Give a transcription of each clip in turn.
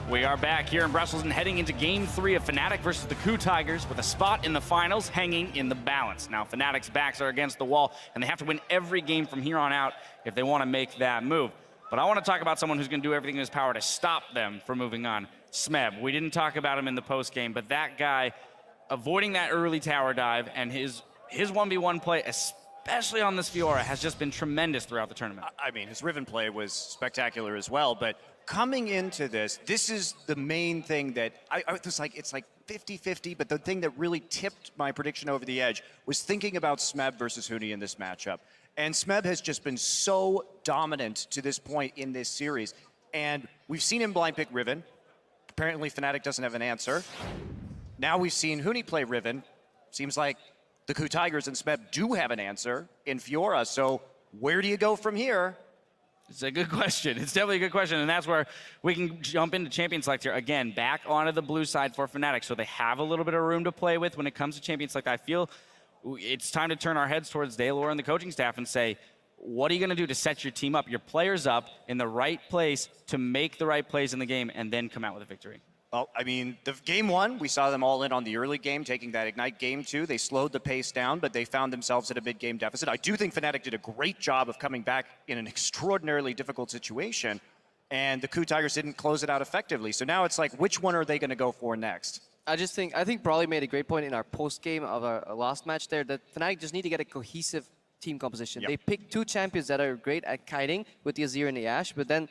We are back here in Brussels and heading into Game 3 of Fnatic versus the KOO Tigers with a spot in the finals hanging in the balance. Now, Fnatic's backs are against the wall, and they have to win every game from here on out if they want to make that move. But I want to talk about someone who's going to do everything in his power to stop them from moving on. Smeb. We didn't talk about him in the postgame, but that guy avoiding that early tower dive and his 1v1 play, especially on this Fiora, has just been tremendous throughout the tournament. I mean, his Riven play was spectacular as well, but coming into this is the main thing that I was like, it's like 50-50, but the thing that really tipped my prediction over the edge was thinking about Smeb versus Huni in this matchup. And Smeb has just been so dominant to this point in this series. And we've seen him blind pick Riven. Apparently Fnatic doesn't have an answer. Now we've seen Huni play Riven. Seems like the KOO Tigers and Smeb do have an answer in Fiora. So where do you go from here? It's a good question. It's definitely a good question, and that's where we can jump into Champion Select here. Again, back onto the blue side for Fnatic, so they have a little bit of room to play with when it comes to Champion Select. I feel it's time to turn our heads towards Daylor and the coaching staff and say, what are you going to do to set your team up, your players up in the right place to make the right plays in the game and then come out with a victory? Well, I mean, the game one, we saw them all in on the early game, taking that Ignite. Game two, they slowed the pace down, but they found themselves at a mid-game deficit. I do think Fnatic did a great job of coming back in an extraordinarily difficult situation, and the KOO Tigers didn't close it out effectively. So now it's like, which one are they going to go for next? I think Brawley made a great point in our post-game of our last match there, that Fnatic just need to get a cohesive team composition. Yep. They picked two champions that are great at kiting with the Azir and the Ashe, but then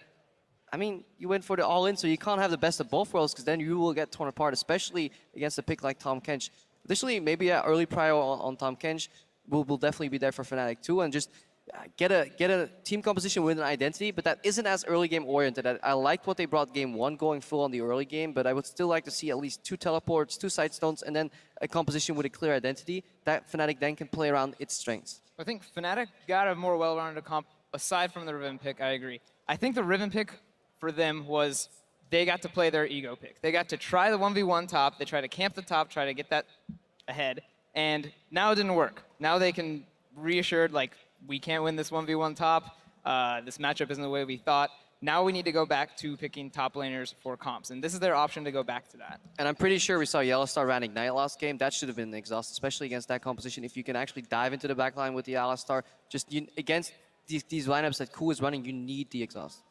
I mean, you went for the all-in, so you can't have the best of both worlds, because then you will get torn apart, especially against a pick like Tahm Kench. Additionally, maybe an early prior on Tahm Kench will definitely be there for Fnatic too, and just get a team composition with an identity, but that isn't as early game oriented. I liked what they brought game one, going full on the early game, but I would still like to see at least 2 teleports, 2 side stones, and then a composition with a clear identity that Fnatic then can play around its strengths. I think Fnatic got a more well-rounded comp aside from the Riven pick. I agree. I think the Riven pick for them was they got to play their ego pick. They got to try the 1v1 top. They tried to camp the top, try to get that ahead. And now it didn't work. Now they can reassured, like, we can't win this 1v1 top. This matchup isn't the way we thought. Now we need to go back to picking top laners for comps. And this is their option to go back to that. And I'm pretty sure we saw Yellowstar ran Ignite last game. That should have been an exhaust, especially against that composition. If you can actually dive into the backline with the Yellowstar, just against these lineups that KOO is running, you need the exhaust.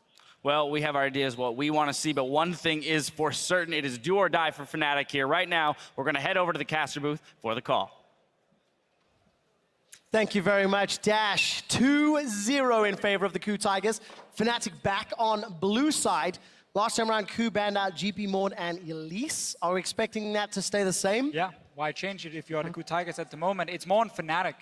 Well, we have our ideas what we want to see, but one thing is for certain, it is do or die for Fnatic here. Right now, we're going to head over to the caster booth for the call. Thank you very much, Dash. 2-0 in favor of the KOO Tigers. Fnatic back on blue side. Last time around, KOO banned out GP Maud and Elise. Are we expecting that to stay the same? Yeah, why change it if you're the KOO Tigers at the moment? It's more on Fnatic.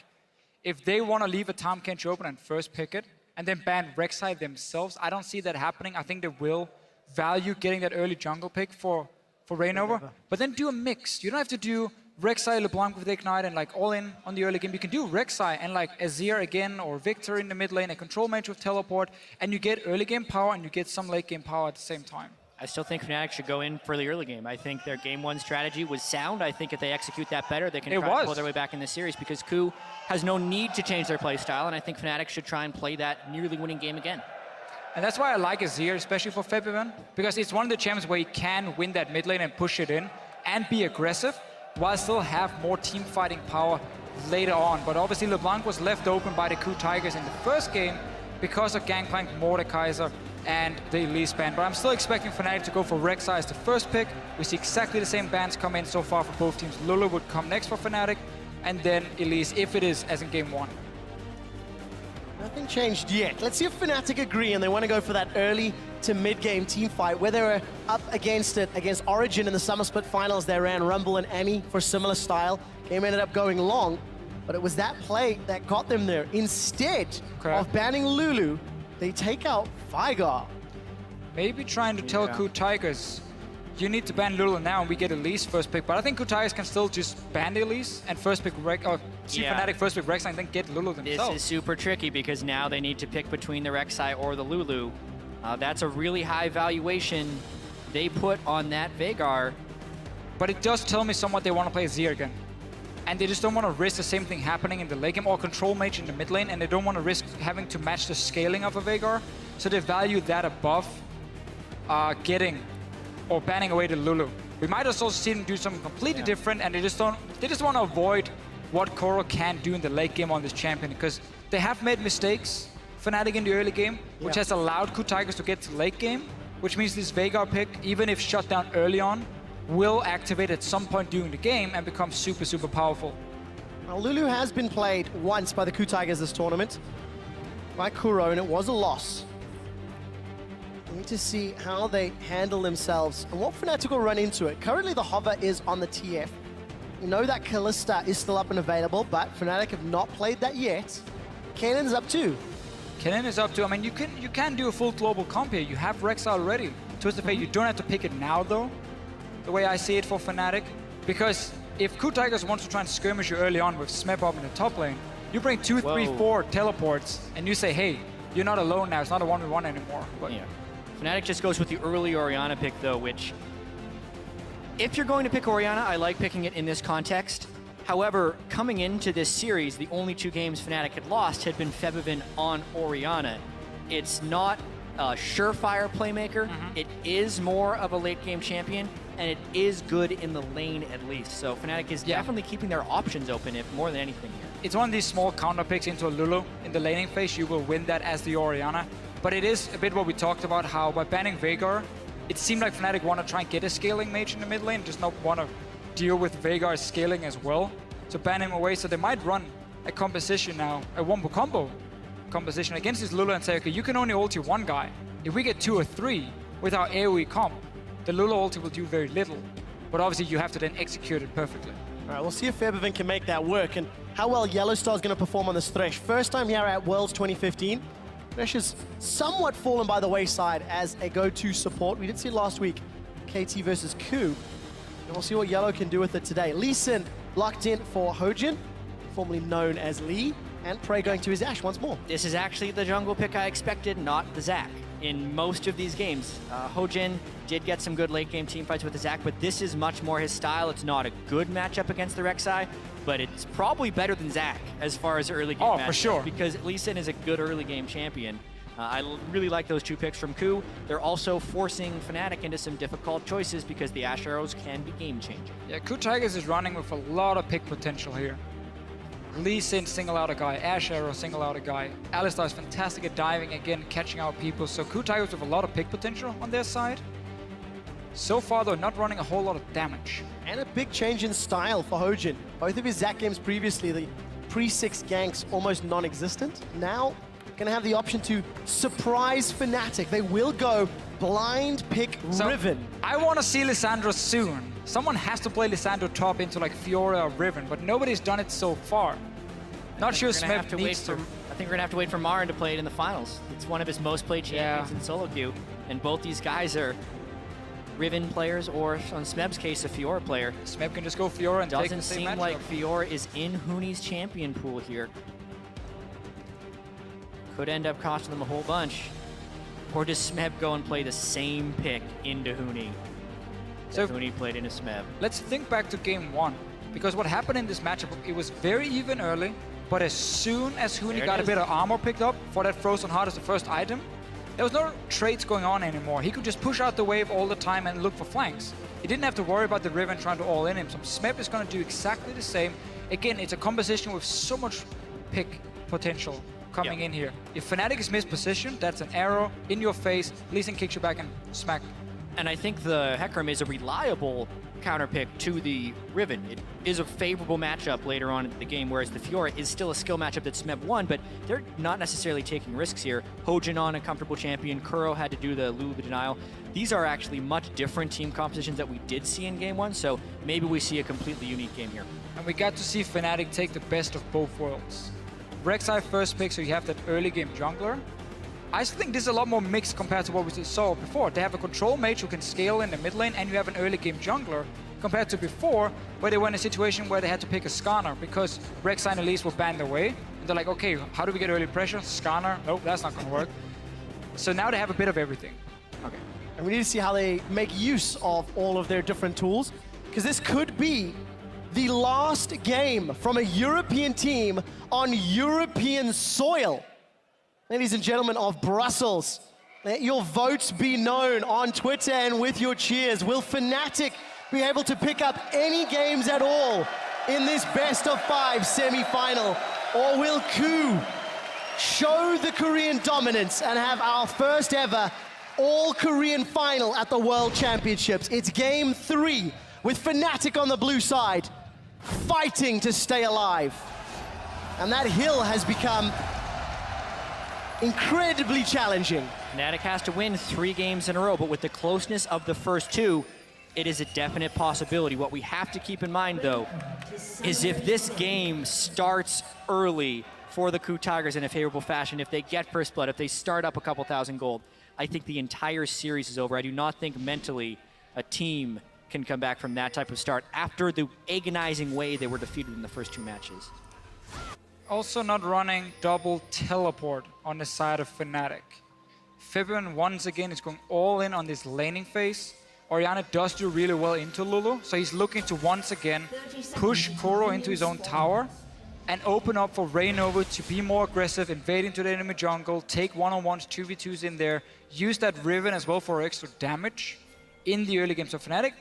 If they want to leave a Tahm Kench open and first pick it, and then ban Rek'Sai themselves, I don't see that happening. I think they will value getting that early jungle pick for Reignover. But then do a mix. You don't have to do Rek'Sai, LeBlanc with Ignite and like all in on the early game. You can do Rek'Sai and like Azir again or Victor in the mid lane, a control mage with teleport, and you get early game power and you get some late game power at the same time. I still think Fnatic should go in for the early game. I think their game one strategy was sound. I think if they execute that better, they can try to pull their way back in the series, because KOO has no need to change their play style, and I think Fnatic should try and play that nearly winning game again. And that's why I like Azir, especially for February, because it's one of the champions where he can win that mid lane and push it in and be aggressive while still have more team fighting power later on. But obviously LeBlanc was left open by the KOO Tigers in the first game because of Gangplank, Mordekaiser, and the Elise ban. But I'm still expecting Fnatic to go for Rek'Sai as the first pick. We see exactly the same bans come in so far for both teams. Lulu would come next for Fnatic, and then Elise, if it is as in game one. Nothing changed yet. Let's see if Fnatic agree and they want to go for that early to mid-game team fight, where they were up against it against Origin in the Summer Split Finals. They ran Rumble and Annie for similar style. Game ended up going long, but it was that play that got them there. Instead of banning Lulu, they take out Vigar. Maybe trying to tell KOO Tigers, you need to ban Lulu now and we get Elise first pick. But I think KOO Tigers can still just ban the Elise and first pick Fnatic first pick Rek'Sai and then get Lulu themselves. This is super tricky because now they need to pick between the Rek'Sai or the Lulu. That's a really high valuation they put on that Veigar. But it does tell me somewhat they want to play Azir again. And they just don't want to risk the same thing happening in the late game or control mage in the mid lane, and they don't want to risk having to match the scaling of a Veigar. So they value that above getting or banning away the Lulu. We might also see them do something completely different, and they just want to avoid what KOO can do in the late game on this champion, because they have made mistakes, Fnatic in the early game, which has allowed KOO Tigers to get to late game, which means this Veigar pick, even if shut down early on, will activate at some point during the game and become super, super powerful. Well, Lulu has been played once by the KOO Tigers this tournament, by Kuro, and it was a loss. We need to see how they handle themselves and what Fnatic will run into it. Currently, the hover is on the TF. You know that Kalista is still up and available, but Fnatic have not played that yet. Kanan's up too. Kanan is up too. I mean, you can do a full global comp here. You have Rex already. Twisted Fate, you don't have to pick it now, though, the way I see it for Fnatic. Because if KOO Tigers wants to try and skirmish you early on with Smep up in the top lane, you bring 2, 3, 4 teleports, and you say, hey, you're not alone now. It's not a 1v1 anymore. But yeah. Fnatic just goes with the early Orianna pick, though, which, if you're going to pick Orianna, I like picking it in this context. However, coming into this series, the only 2 games Fnatic had lost had been Febiven on Orianna. It's not a surefire playmaker. It is more of a late-game champion, and it is good in the lane at least. So Fnatic is definitely keeping their options open, if more than anything here. It's one of these small counter picks into a Lulu. In the laning phase, you will win that as the Orianna. But it is a bit what we talked about, how by banning Veigar, it seemed like Fnatic want to try and get a scaling mage in the mid lane, just not want to deal with Veigar's scaling as well. So ban him away, so they might run a composition now, a wombo combo composition against this Lulu and say, okay, you can only ulti 1 guy. If we get 2 or 3 with our AoE comp, the Lulu ulti will do very little. But obviously you have to then execute it perfectly. All right, we'll see if Febiven can make that work and how well Yellowstar is going to perform on this Thresh. First time here at Worlds 2015. Thresh has somewhat fallen by the wayside as a go-to support. We did see it last week, KT versus KOO. And we'll see what Yellow can do with it today. Lee Sin locked in for Hojin, formerly known as Lee, and Prey going to his Ashe once more. This is actually the jungle pick I expected, not the Zac. In most of these games, Hojin did get some good late-game teamfights with the Zac, but this is much more his style. It's not a good matchup against the Rek'Sai, but it's probably better than Zac as far as early game matchup. For sure. Because Lee Sin is a good early game champion. I really like those 2 picks from KOO. They're also forcing Fnatic into some difficult choices because the Ashe arrows can be game-changing. Yeah, KOO Tigers is running with a lot of pick potential here. Lee Sin single out a guy, Ashe Arrow single out a guy. Alistar is fantastic at diving, again, catching out people. So KOO Tigers with a lot of pick potential on their side. So far, though, not running a whole lot of damage. And a big change in style for Hojin. Both of his Zac games previously, the pre-6 ganks almost non-existent. Now, gonna have the option to surprise Fnatic. They will go blind pick Riven. I want to see Lissandra soon. Someone has to play Lissandra top into like Fiora or Riven, but nobody's done it so far. Not sure Smep needs to. I think we're gonna have to wait for Marin to play it in the finals. It's one of his most played champions in solo queue, and both these guys are Riven players, or on Smeb's case, a Fiora player. Smeb can just go Fiora and take the same Doesn't seem like Fiora is in Huni's champion pool here. Could end up costing them a whole bunch. Or does Smeb go and play the same pick into Huni? So Huni played into Smeb. Let's think back to game 1, because what happened in this matchup, it was very even early, but as soon as Huni got a bit of armor picked up for that Frozen Heart as the first item, there was no trades going on anymore. He could just push out the wave all the time and look for flanks. He didn't have to worry about the Riven trying to all in him. So Smeb is going to do exactly the same. Again, it's a composition with so much pick potential coming in here. If Fnatic is mispositioned, that's an arrow in your face, Lee Sin kicks you back and smack. And I think the Hecarim is a reliable counter pick to the Riven. It is a favorable matchup later on in the game, whereas the Fiora is still a skill matchup that Smeb won, but they're not necessarily taking risks here. Hojin on a comfortable champion, Kuro had to do the Lulu denial. These are actually much different team compositions that we did see in game 1, so maybe we see a completely unique game here. And we got to see Fnatic take the best of both worlds. Rek'Sai first pick, so you have that early game jungler. I still think this is a lot more mixed compared to what we saw before. They have a control mage who can scale in the mid lane, and you have an early game jungler, compared to before, where they were in a situation where they had to pick a Skarner because Rek'Sai and Elise were banned away. And they're like, okay, how do we get early pressure? Skarner? Nope, that's not going to work. So now they have a bit of everything. Okay. And we need to see how they make use of all of their different tools, because this could be the last game from a European team on European soil. Ladies and gentlemen of Brussels, Let your votes be known on Twitter and with your cheers. Will Fnatic be able to pick up any games at all in this best-of-5 semi-final? Or will KOO show the Korean dominance and have our first ever all-Korean final at the World Championships? It's game 3 with Fnatic on the blue side, fighting to stay alive. And that hill has become incredibly challenging. Fnatic has to win 3 games in a row, but with the closeness of the first 2, it is a definite possibility. What we have to keep in mind, though, is if this game starts early for the KOO Tigers in a favorable fashion, if they get first blood, if they start up a couple thousand gold, I think the entire series is over. I do not think mentally a team can come back from that type of start after the agonizing way they were defeated in the first 2 matches. Also not running double teleport on the side of Fnatic. Fibin once again is going all in on this laning phase. Orianna does do really well into Lulu, so he's looking to once again push KOO into his own tower and open up for Reignover to be more aggressive, invade into the enemy jungle, take one-on-ones, 2v2s in there, use that Riven as well for extra damage in the early game. So Fnatic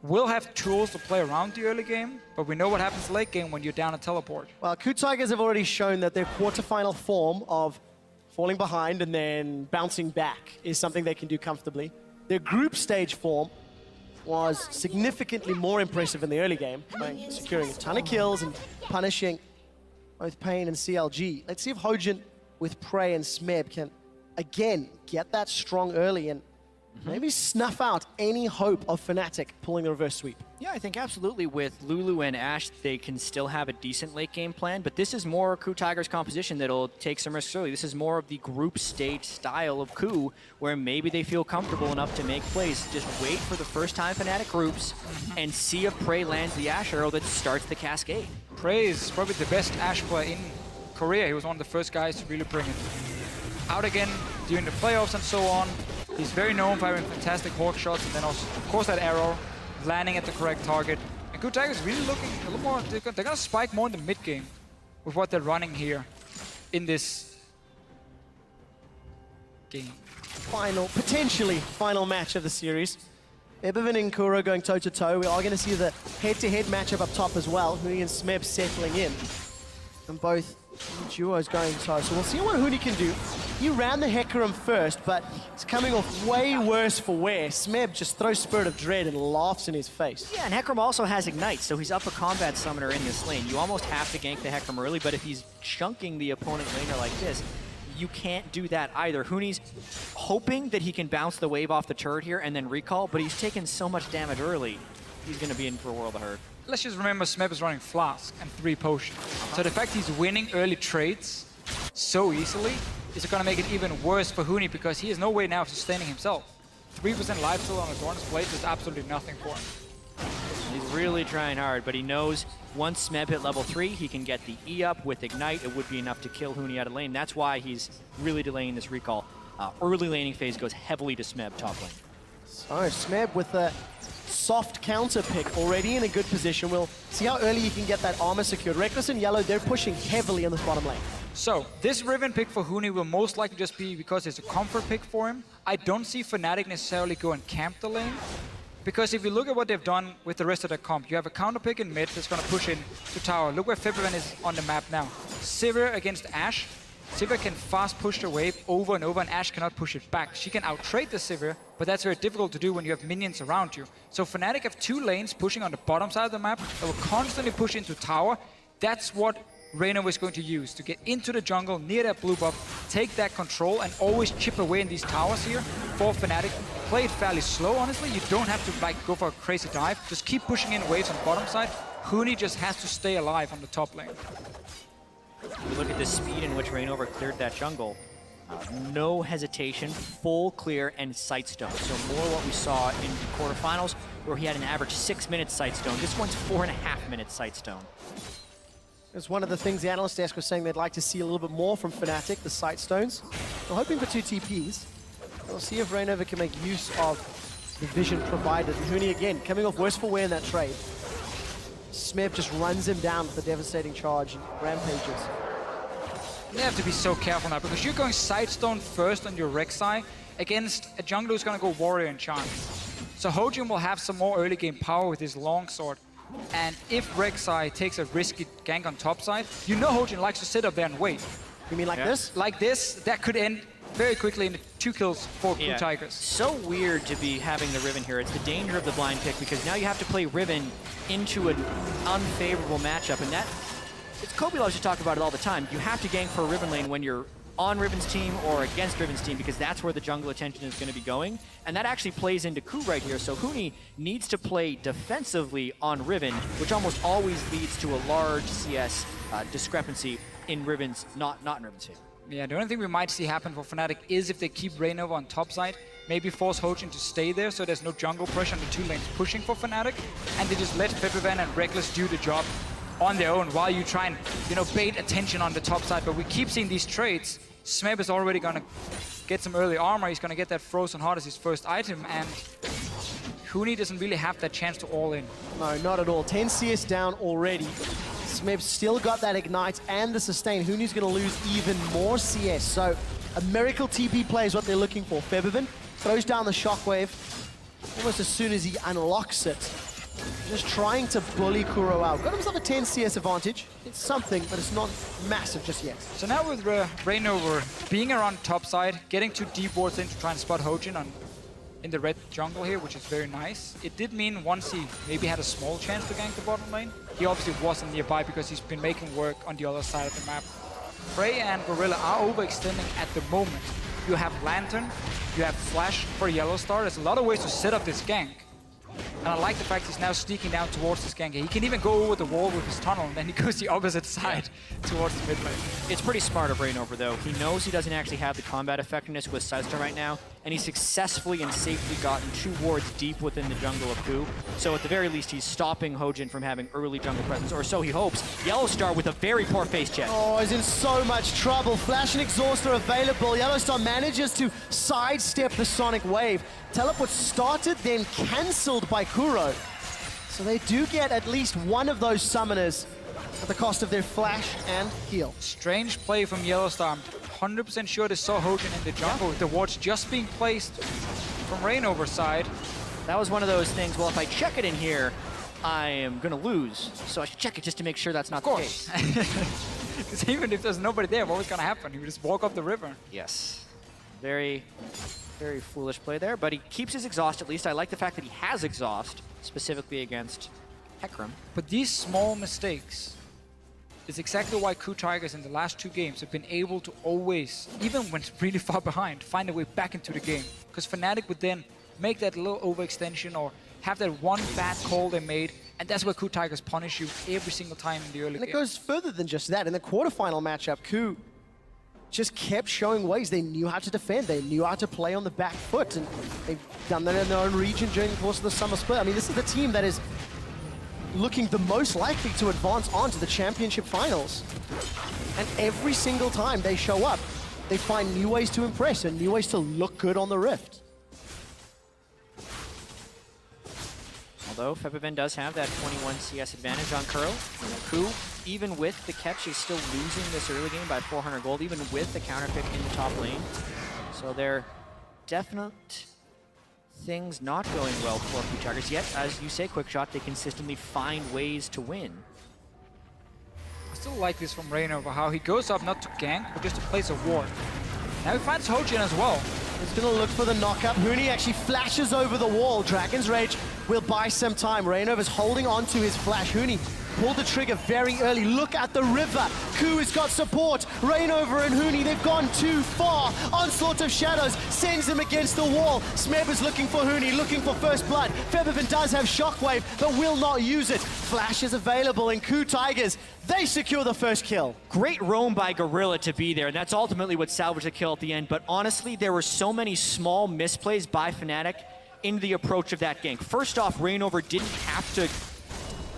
will have tools to play around the early game, but we know what happens late game when you're down a teleport. Well, KOO Tigers have already shown that their quarterfinal form of falling behind and then bouncing back is something they can do comfortably. Their group stage form was significantly more impressive in the early game, by securing a ton of kills and punishing both Pain and CLG. Let's see if Hojin with Prey and Smeb can, again, get that strong early and maybe snuff out any hope of Fnatic pulling the reverse sweep. Yeah, I think absolutely with Lulu and Ashe, they can still have a decent late game plan, but this is more KOO Tigers composition that'll take some risks early. This is more of the group stage style of KOO, where maybe they feel comfortable enough to make plays. Just wait for the first time Fnatic groups and see if Prey lands the Ashe arrow that starts the cascade. Prey is probably the best Ashe player in Korea. He was one of the first guys to really bring it out again during the playoffs and so on. He's very known for having fantastic hawk shots, and then also, of course, that arrow landing at the correct target. And KOO Tigers really looking a little more, they're gonna spike more in the mid game with what they're running here in this game. Potentially final match of the series. Ebervin and KOO going toe-to-toe. We are going to see the head-to-head matchup up top as well. Huni and Smeb settling in. And both duos going toe. So we'll see what Huni can do. He ran the Hecarim first, but it's coming off way worse for wear. Smeb just throws Spirit of Dread and laughs in his face. Yeah, and Hecarim also has Ignite, so he's up a combat summoner in this lane. You almost have to gank the Hecarim early, but if he's chunking the opponent laner like this, you can't do that either. Huni's hoping that he can bounce the wave off the turret here and then recall, but he's taken so much damage early, he's going to be in for a world of hurt. Let's just remember Smeb is running Flask and 3 potions. So the fact he's winning early trades so easily is going to make it even worse for Huni, because he has no way now of sustaining himself. 3% lifesteal on Adorn's Blade is absolutely nothing for him. He's really trying hard, but he knows once Smeb hit level 3, he can get the E up with Ignite. It would be enough to kill Huni out of lane. That's why he's really delaying this recall. Early laning phase goes heavily to Smeb top lane. So Smeb with a soft counter pick already in a good position. We'll see how early he can get that armor secured. Reckless and Yellow, they're pushing heavily in this bottom lane. So this Riven pick for Huni will most likely just be because it's a comfort pick for him. I don't see Fnatic necessarily go and camp the lane, because if you look at what they've done with the rest of their comp, you have a counter pick in mid that's going to push in to tower. Look where Fibin is on the map now. Sivir against Ashe. Sivir can fast push the wave over and over, and Ashe cannot push it back. She can out-trade the Sivir, but that's very difficult to do when you have minions around you. So Fnatic have 2 lanes pushing on the bottom side of the map that will constantly push into tower. That's what Reignover is going to use to get into the jungle near that blue buff, take that control, and always chip away in these towers here for Fnatic. Play it fairly slow, honestly. You don't have to go for a crazy dive. Just keep pushing in waves on the bottom side. Huni just has to stay alive on the top lane. You look at the speed in which Reignover cleared that jungle. No hesitation, full clear, and sightstone. So more what we saw in the quarterfinals, where he had an average 6 minutes sightstone. This one's 4.5 minutes sightstone. It's one of the things the analyst desk was saying they'd like to see a little bit more from Fnatic, the sightstones. We're hoping for 2 TPs. We'll see if Reignover can make use of the vision provided. And Huni again, coming off worse for wear in that trade. Smeb just runs him down with a devastating charge and rampages. You have to be so careful now because you're going Sidestone first on your Rek'Sai against a jungler who's going to go Warrior and Charm. So Hojin will have some more early game power with his longsword. And if Rek'Sai takes a risky gank on top side, you know Hojin likes to sit up there and wait. You mean like this? Like this, that could end very quickly in 2 kills for KOO Tigers. So weird to be having the Riven here. It's the danger of the blind pick because now you have to play Riven into an unfavorable matchup. And Kobe loves to talk about it all the time. You have to gank for a Riven lane when you're on Riven's team or against Riven's team because that's where the jungle attention is going to be going. And that actually plays into KOO right here. So Huni needs to play defensively on Riven, which almost always leads to a large CS discrepancy in Riven's, not in Riven's favor. Yeah, the only thing we might see happen for Fnatic is if they keep Reignover on top side, maybe force Hojin to stay there so there's no jungle pressure on the 2 lanes pushing for Fnatic, and they just let Febivan and Reckless do the job on their own while you try and, bait attention on the top side. But we keep seeing these trades. Smeb is already gonna get some early armor, he's gonna get that Frozen Heart as his first item, and Huni doesn't really have that chance to all in. No, not at all. 10 CS down already. Smeb's still got that Ignite and the Sustain. Huni's going to lose even more CS. So a Miracle TP play is what they're looking for. Febivan throws down the Shockwave almost as soon as he unlocks it. Just trying to bully Kuro out. Got himself a 10 CS advantage. It's something, but it's not massive just yet. So now with Reignover being around top side, getting 2 deep wards in to try and spot Hojin in the red jungle here, which is very nice. It did mean once he maybe had a small chance to gank the bottom lane, he obviously wasn't nearby because he's been making work on the other side of the map. Frey and Gorilla are overextending at the moment. You have Lantern, you have Flash for Yellow Star. There's a lot of ways to set up this gank. And I like the fact he's now sneaking down towards this gank. He can even go over the wall with his tunnel, and then he goes the opposite side towards the mid lane. It's pretty smart of Reignover, though. He knows he doesn't actually have the combat effectiveness with Sidestone right now, and he's successfully and safely gotten 2 wards deep within the jungle of KOO. So at the very least, he's stopping Hojin from having early jungle presence, or so he hopes. Yellowstar with a very poor face check. Oh, he's in so much trouble. Flash and Exhaust are available. Yellowstar manages to sidestep the Sonic Wave. Teleport started, then cancelled by Kuro. So they do get at least one of those summoners at the cost of their flash and heal. Strange play from Yellowstar. I'm 100% sure they saw Hojin in the jungle with the wards just being placed from Reignover's side. That was one of those things, well, if I check it in here, I am going to lose. So I should check it just to make sure that's not the case. Because even if there's nobody there, what was going to happen? He would just walk up the river. Yes. Very foolish play there, but he keeps his exhaust at least. I like the fact that he has exhaust, specifically against Hecarim. But these small mistakes is exactly why KOO Tigers in the last 2 games have been able to always, even when really far behind, find a way back into the game. Because Fnatic would then make that little overextension or have that one bad call they made, and that's where KOO Tigers punish you every single time in the early game. And it goes further than just that. In the quarterfinal matchup, KOO just kept showing ways. They knew how to defend. They knew how to play on the back foot. And they've done that in their own region during the course of the summer split. I mean, this is the team that is looking the most likely to advance on to the championship finals. And every single time they show up, they find new ways to impress and new ways to look good on the Rift. Although Febivan does have that 21 CS advantage on Kuro. KOO, even with the catch, is still losing this early game by 400 gold, even with the counter pick in the top lane. So they're definite things not going well for KOO Tigers. Yet, as you say, Quickshot, they consistently find ways to win. I still like this from Reignover, how he goes up not to gank, but just to place a ward. Now he finds Hojin as well. He's going to look for the knockup. Huni actually flashes over the wall. Dragon's Rage will buy some time. Reignover's holding on to his flash. Huni pulled the trigger very early. Look at the river. KOO has got support. Reignover and Huni, they've gone too far. Onslaught of Shadows sends him against the wall. Smeb is looking for Huni, looking for first blood. Febivan does have Shockwave, but will not use it. Flash is available, and KOO Tigers, they secure the first kill. Great roam by Gorilla to be there, and that's ultimately what salvaged the kill at the end. But honestly, there were so many small misplays by Fnatic in the approach of that gank. First off, Reignover didn't have to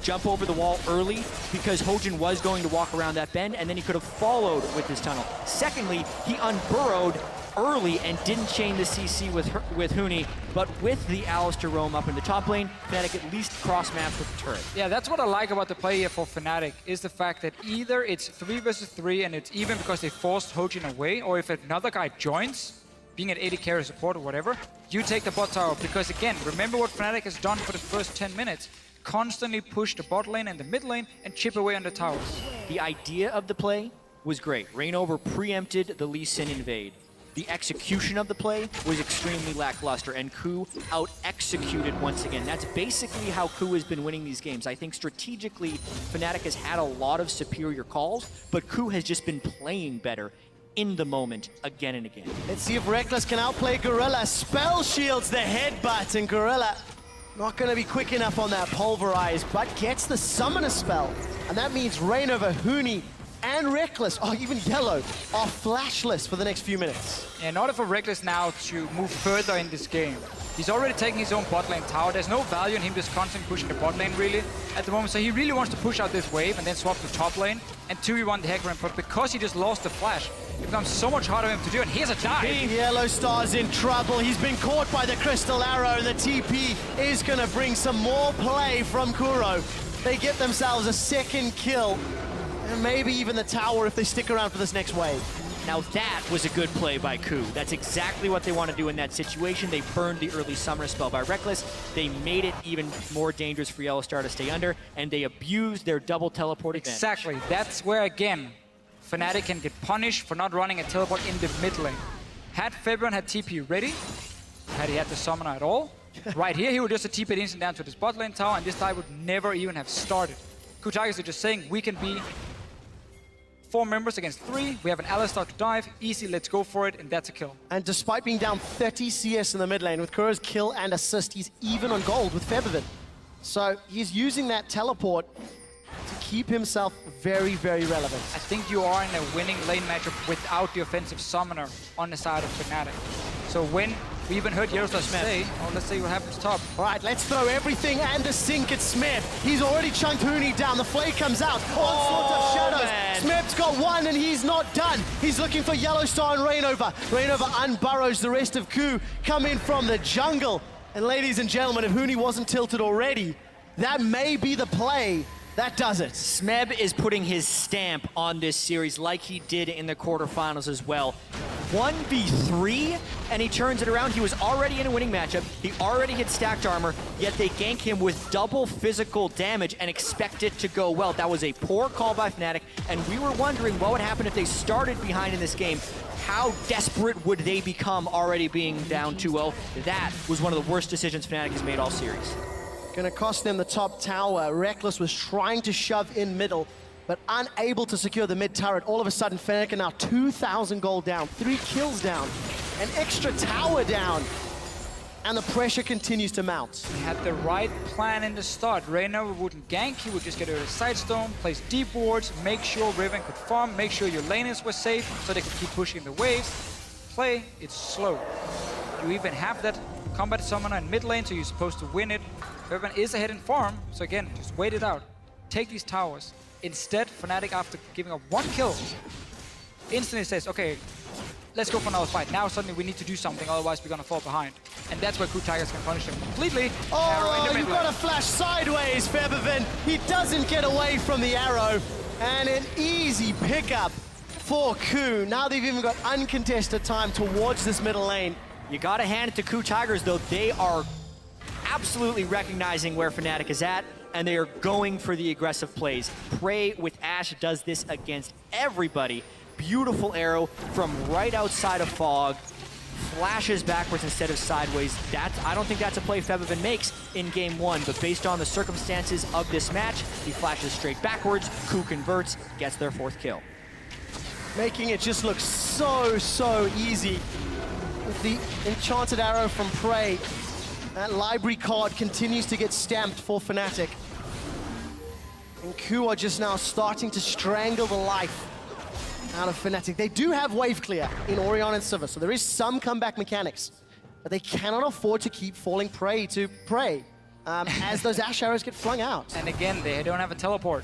jump over the wall early because Hojin was going to walk around that bend, and then he could have followed with his tunnel. Secondly, he unburrowed early and didn't chain the CC with Huni, but with the Alistar roam up in the top lane, Fnatic at least cross-maps with the turret. Yeah, that's what I like about the play here for Fnatic, is the fact that either it's 3 versus 3 and it's even because they forced Hojin away, or if another guy joins, being an 80 carry support or whatever, you take the bot tower. Because again, remember what Fnatic has done for the first 10 minutes. Constantly push the bot lane and the mid lane and chip away on the towers. The idea of the play was great. Reignover preempted the Lee Sin invade. The execution of the play was extremely lackluster, and KOO out-executed once again. That's basically how KOO has been winning these games. I think strategically, Fnatic has had a lot of superior calls, but KOO has just been playing better in the moment again and again. Let's see if Reckless can outplay Gorilla. Spell shields the headbutt, and Gorilla not going to be quick enough on that pulverize, but gets the summoner spell. And that means Reignover, Huni, and Reckless, or even Yellow, are flashless for the next few minutes. In order for Reckless now to move further in this game, he's already taking his own bot lane tower. There's no value in him just constantly pushing the bot lane really at the moment. So he really wants to push out this wave and then swap to top lane and 2v1 the Hecarim. But because he just lost the flash, it becomes so much harder for him to do. And here's a dive. Yellow Star's in trouble. He's been caught by the Crystal Arrow, and the TP is going to bring some more play from Kuro. They get themselves a second kill, and maybe even the tower if they stick around for this next wave. Now that was a good play by KOO. That's exactly what they want to do in that situation. They burned the early summoner spell by Reckless. They made it even more dangerous for Yellowstar to stay under, and they abused their double teleport advantage. Exactly. That's where, again, Fnatic can get punished for not running a teleport in the mid lane. Had Fabian had TP ready, had he had the summoner at all, right here he would just TP it instant down to this bot lane tower, and this dive would never even have started. KOO Tigers are just saying, we can be 4 members against 3. We have an Alistar to dive. Easy, let's go for it, and that's a kill. And despite being down 30 CS in the mid lane, with Kuro's kill and assist, he's even on gold with Feathervin. So he's using that teleport to keep himself very, very relevant. I think you are in a winning lane matchup without the offensive summoner on the side of Fnatic. So when we even heard Yellowstar say, oh, let's see what happens top. All right, let's throw everything and a sink at Smith. He's already chunked Huni down. The flay comes out. Onslaught of shadows. Man. Smith's got one, and he's not done. He's looking for Yellowstar and Reignover. Reignover unburrows the rest of KOO, coming from the jungle. And ladies and gentlemen, if Huni wasn't tilted already, that may be the play that does it. Smeb is putting his stamp on this series like he did in the quarterfinals as well. 1v3, and he turns it around. He was already in a winning matchup. He already had stacked armor, yet they gank him with double physical damage and expect it to go well. That was a poor call by Fnatic, and we were wondering what would happen if they started behind in this game. How desperate would they become already being down 2-0? That was one of the worst decisions Fnatic has made all series. Gonna cost them the top tower. Reckless was trying to shove in middle, but unable to secure the mid turret. All of a sudden, Fnatic are now 2,000 gold down, 3 kills down, an extra tower down, and the pressure continues to mount. He had the right plan in the start. Reignover wouldn't gank, he would just get a side stone, place deep wards, make sure Riven could farm, make sure your laners were safe so they could keep pushing the waves. Play, it's slow. You even have that combat summoner in mid lane, so you're supposed to win it. Riven is ahead in farm, so again, just wait it out. Take these towers. Instead, Fnatic, after giving up 1 kill, instantly says, okay, let's go for another fight. Now suddenly we need to do something, otherwise we're gonna fall behind. And that's where KOO Tigers can punish them completely. Oh, you got a flash sideways, Feathervin. He doesn't get away from the arrow. And an easy pickup for KOO. Now they've even got uncontested time towards this middle lane. You gotta hand it to KOO Tigers, though. They are absolutely recognizing where Fnatic is at, and they are going for the aggressive plays. Prey with Ashe does this against everybody. Beautiful arrow from right outside of Fog. Flashes backwards instead of sideways. I don't think that's a play Feathervin makes in game 1, but based on the circumstances of this match, he flashes straight backwards, KOO converts, gets their 4th kill. Making it just look so easy. With the enchanted arrow from Prey, that library card continues to get stamped for Fnatic. And KOO are just now starting to strangle the life out of Fnatic. They do have wave clear in Orion and Sivir, so there is some comeback mechanics. But they cannot afford to keep falling prey to Prey as those Ashe arrows get flung out. And again, they don't have a teleport.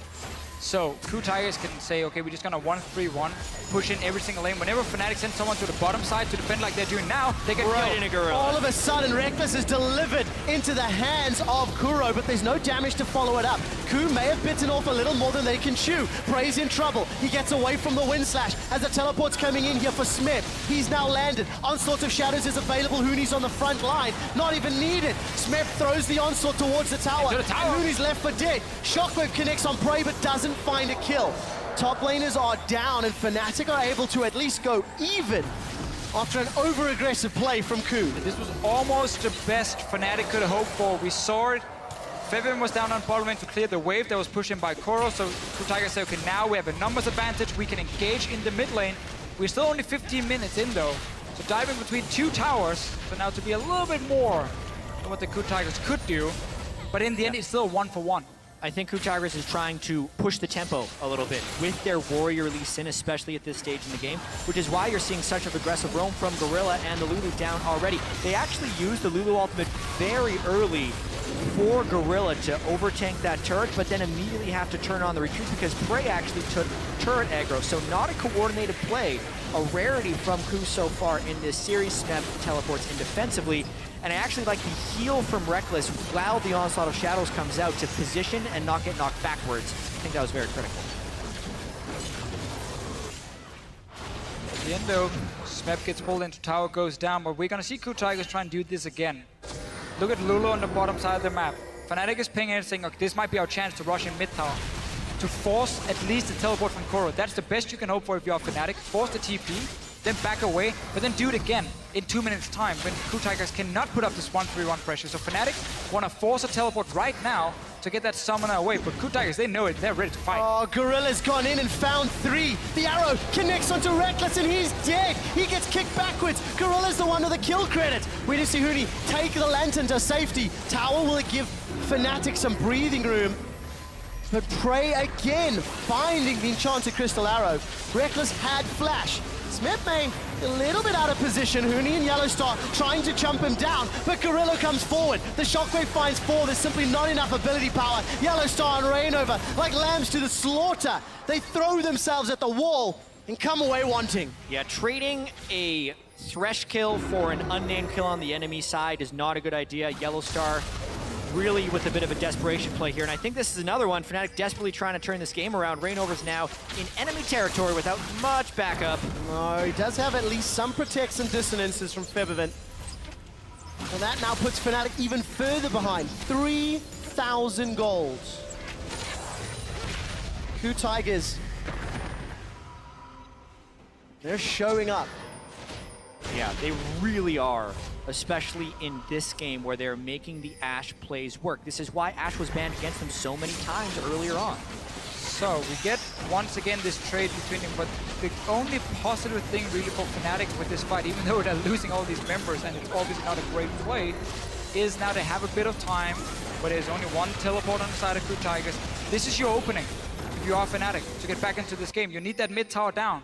So KOO Tigers can say, okay, we're just gonna 1-3-1, push in every single lane. Whenever Fnatic sends someone to the bottom side to defend like they're doing now, they get Right killed. in a Gorilla. All of a sudden, Reckless is delivered into the hands of Kuro, but there's no damage to follow it up. KOO may have bitten off a little more than they can chew. Prey's in trouble. He gets away from the wind slash as the teleport's coming in here for Smith. He's now landed. Onslaught of Shadows is available. Hooney's on the front line. Not even needed. Smith throws the onslaught towards the tower. Into the tower. And Hooney's left for dead. Shockwave connects on Prey, but doesn't find a kill. Top laners are down, and Fnatic are able to at least go even after an over-aggressive play from KOO. This was almost the best Fnatic could have hoped for. We saw it. Febian was down on bottom lane to clear the wave that was pushed in by Koro, so KOO Tigers say, okay, now we have a numbers advantage. We can engage in the mid lane. We're still only 15 minutes in, though. So diving between two towers, so now to be a little bit more than what the KOO Tigers could do. But in the end, it's still 1-for-1. I think KOO Tigers is trying to push the tempo a little bit with their Warrior Lee Sin, especially at this stage in the game, which is why you're seeing such an aggressive roam from Gorilla and the Lulu down already. They actually used the Lulu ultimate very early for Gorilla to overtank that turret, but then immediately have to turn on the retreat because Prey actually took turret aggro, so not a coordinated play. A rarity from KOO so far in this series. Smith teleports in defensively, and I actually like the heal from Reckless while the Onslaught of Shadows comes out to position and not get knocked backwards. I think that was very critical. At the end, though, Smep gets pulled into tower, goes down, but we're gonna see KOO Tigers try and do this again. Look at Lulu on the bottom side of the map. Fnatic is pinging and saying, okay, this might be our chance to rush in mid tower. To force at least the teleport from Koro. That's the best you can hope for if you're Fnatic. Force the TP, then back away, but then do it again in 2 minutes time when KOO Tigers cannot put up this 1-3-1 pressure. So Fnatic want to force a teleport right now to get that summoner away, but KOO Tigers, they know it, they're ready to fight. Oh, Gorilla's gone in and found 3. The arrow connects onto Reckless and he's dead. He gets kicked backwards. Gorilla's the one with the kill credit. We just see Hooney take the lantern to safety. Tower will give Fnatic some breathing room. But Prey again finding the enchanted crystal arrow. Reckless had flash. Smith may a little bit out of position. Hooney and Yellowstar trying to jump him down, but Gorilla comes forward. The Shockwave finds 4. There's simply not enough ability power. Yellowstar and Rainover, like lambs to the slaughter. They throw themselves at the wall and come away wanting. Yeah, trading a Thresh kill for an unnamed kill on the enemy side is not a good idea. Yellowstar really with a bit of a desperation play here, and I think this is another one. Fnatic desperately trying to turn this game around. Rainover's now in enemy territory without much backup. No, he does have at least some protects and dissonances from Febivent. And that now puts Fnatic even further behind. 3,000 gold. KOO Tigers. They're showing up. Yeah, they really are, especially in this game where they're making the Ashe plays work. This is why Ashe was banned against them so many times earlier on. So we get once again this trade between them, but the only positive thing really for Fnatic with this fight, even though they're losing all these members and it's obviously not a great play, is now they have a bit of time, but there's only one teleport on the side of KOO Tigers. This is your opening if you are Fnatic to get back into this game. You need that mid tower down.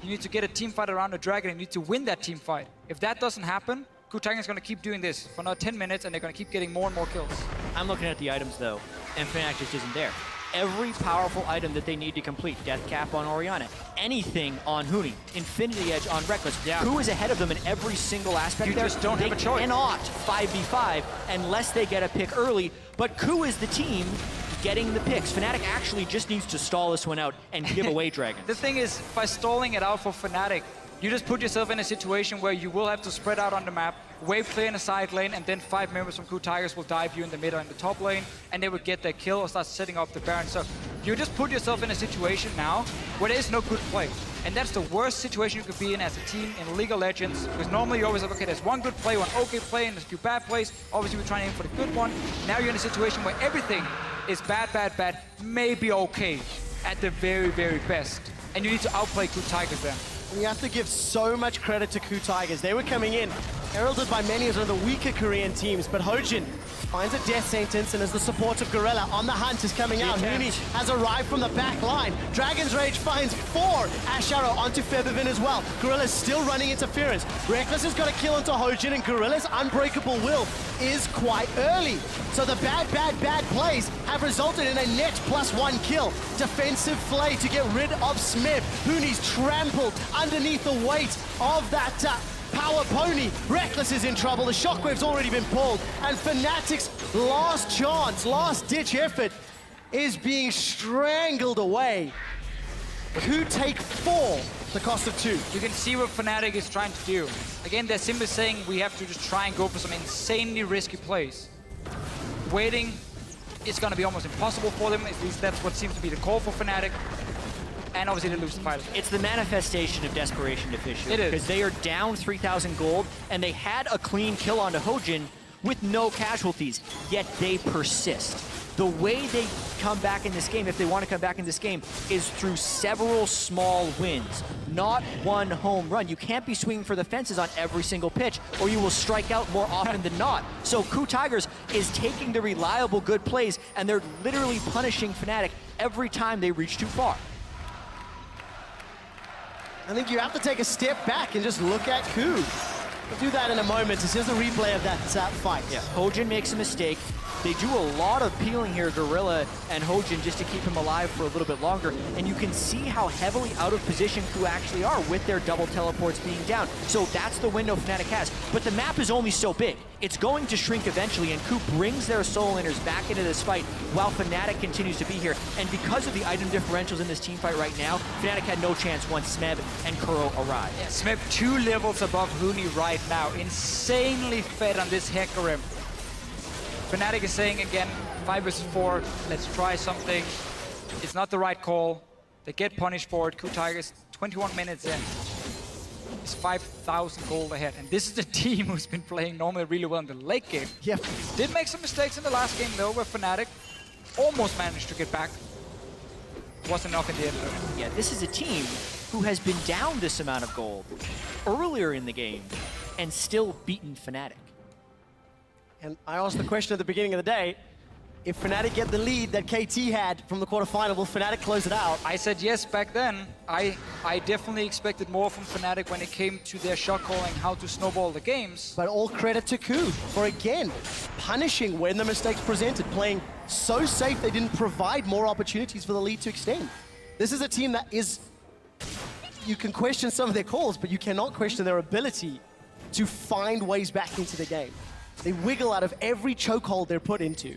You need to get a team fight around the dragon and you need to win that team fight. If that doesn't happen, KOO Tigers is going to keep doing this for another 10 minutes and they're going to keep getting more and more kills. I'm looking at the items though, and Fnatic just isn't there. Every powerful item that they need to complete, Death Cap on Orianna, anything on Hooney, Infinity Edge on Reckless, KOO is ahead of them in every single aspect. You just don't have a choice. They cannot 5v5 unless they get a pick early, but KOO is the team getting the picks. Fnatic actually just needs to stall this one out and give away dragons. The thing is, by stalling it out for Fnatic, you just put yourself in a situation where you will have to spread out on the map, wave clear in the side lane, and then 5 members from KOO Tigers will dive you in the mid or in the top lane, and they will get their kill or start setting up the Baron. So you just put yourself in a situation now where there is no good play. And that's the worst situation you could be in as a team in League of Legends, because normally you always have, okay, there's one good play, one okay play, and there's a few bad plays. Obviously, we're trying to aim for the good one. Now you're in a situation where everything is bad, bad, bad, maybe okay at the very, very best. And you need to outplay KOO Tigers then. You have to give so much credit to KOO Tigers. They were coming in heralded by many as one of the weaker Korean teams, but Hojin finds a death sentence, and as the support of Gorilla on the hunt is coming out, Huni has arrived from the back line. Dragon's Rage finds 4 Ash Arrow onto Feathervin as well. Gorilla's still running interference. Reckless has got a kill onto Hojin, and Gorilla's Unbreakable Will is quite early. So the bad plays have resulted in a net +1 kill. Defensive flay to get rid of Smith. Huni's trampled underneath the weight of that power pony. Reckless is in trouble. The shockwave's already been pulled, and Fnatic's last chance, last ditch effort is being strangled away. KOO take 4, the cost of 2. You can see what Fnatic is trying to do. Again, they're simply saying we have to just try and go for some insanely risky plays. Waiting is going to be almost impossible for them. At least that's what seems to be the call for Fnatic. And obviously they lose the fight. It's the manifestation of desperation to Fisher. It is. Because they are down 3,000 gold, and they had a clean kill onto Hojin with no casualties, yet they persist. The way they come back in this game, if they want to come back in this game, is through several small wins, not one home run. You can't be swinging for the fences on every single pitch, or you will strike out more often than not. So KOO Tigers is taking the reliable good plays, and they're literally punishing Fnatic every time they reach too far. I think you have to take a step back and just look at KOO. We'll do that in a moment. It's just a replay of that fight. Yeah, Hojin makes a mistake. They do a lot of peeling here, Gorilla and Hojin, just to keep him alive for a little bit longer. And you can see how heavily out of position KOO actually are with their double teleports being down. So that's the window Fnatic has. But the map is only so big. It's going to shrink eventually, and KOO brings their solo laners back into this fight while Fnatic continues to be here. And because of the item differentials in this team fight right now, Fnatic had no chance once Smeb and Kuro arrived. Yeah, Smeb 2 levels above Huni right now. Insanely fed on this Hecarim. Fnatic is saying again, 5 vs 4, let's try something. It's not the right call. They get punished for it. KOO Tigers, 21 minutes in. It's 5,000 gold ahead. And this is the team who's been playing normally really well in the late game. Yeah. Did make some mistakes in the last game though, where Fnatic almost managed to get back. Wasn't enough in the end though. Yeah, this is a team who has been down this amount of gold earlier in the game and still beaten Fnatic. And I asked the question at the beginning of the day, if Fnatic get the lead that KT had from the quarterfinal, will Fnatic close it out? I said yes back then. I definitely expected more from Fnatic when it came to their shot calling, how to snowball the games. But all credit to KOO for, again, punishing when the mistakes presented, playing so safe they didn't provide more opportunities for the lead to extend. This is a team that is... You can question some of their calls, but you cannot question their ability to find ways back into the game. They wiggle out of every chokehold they're put into.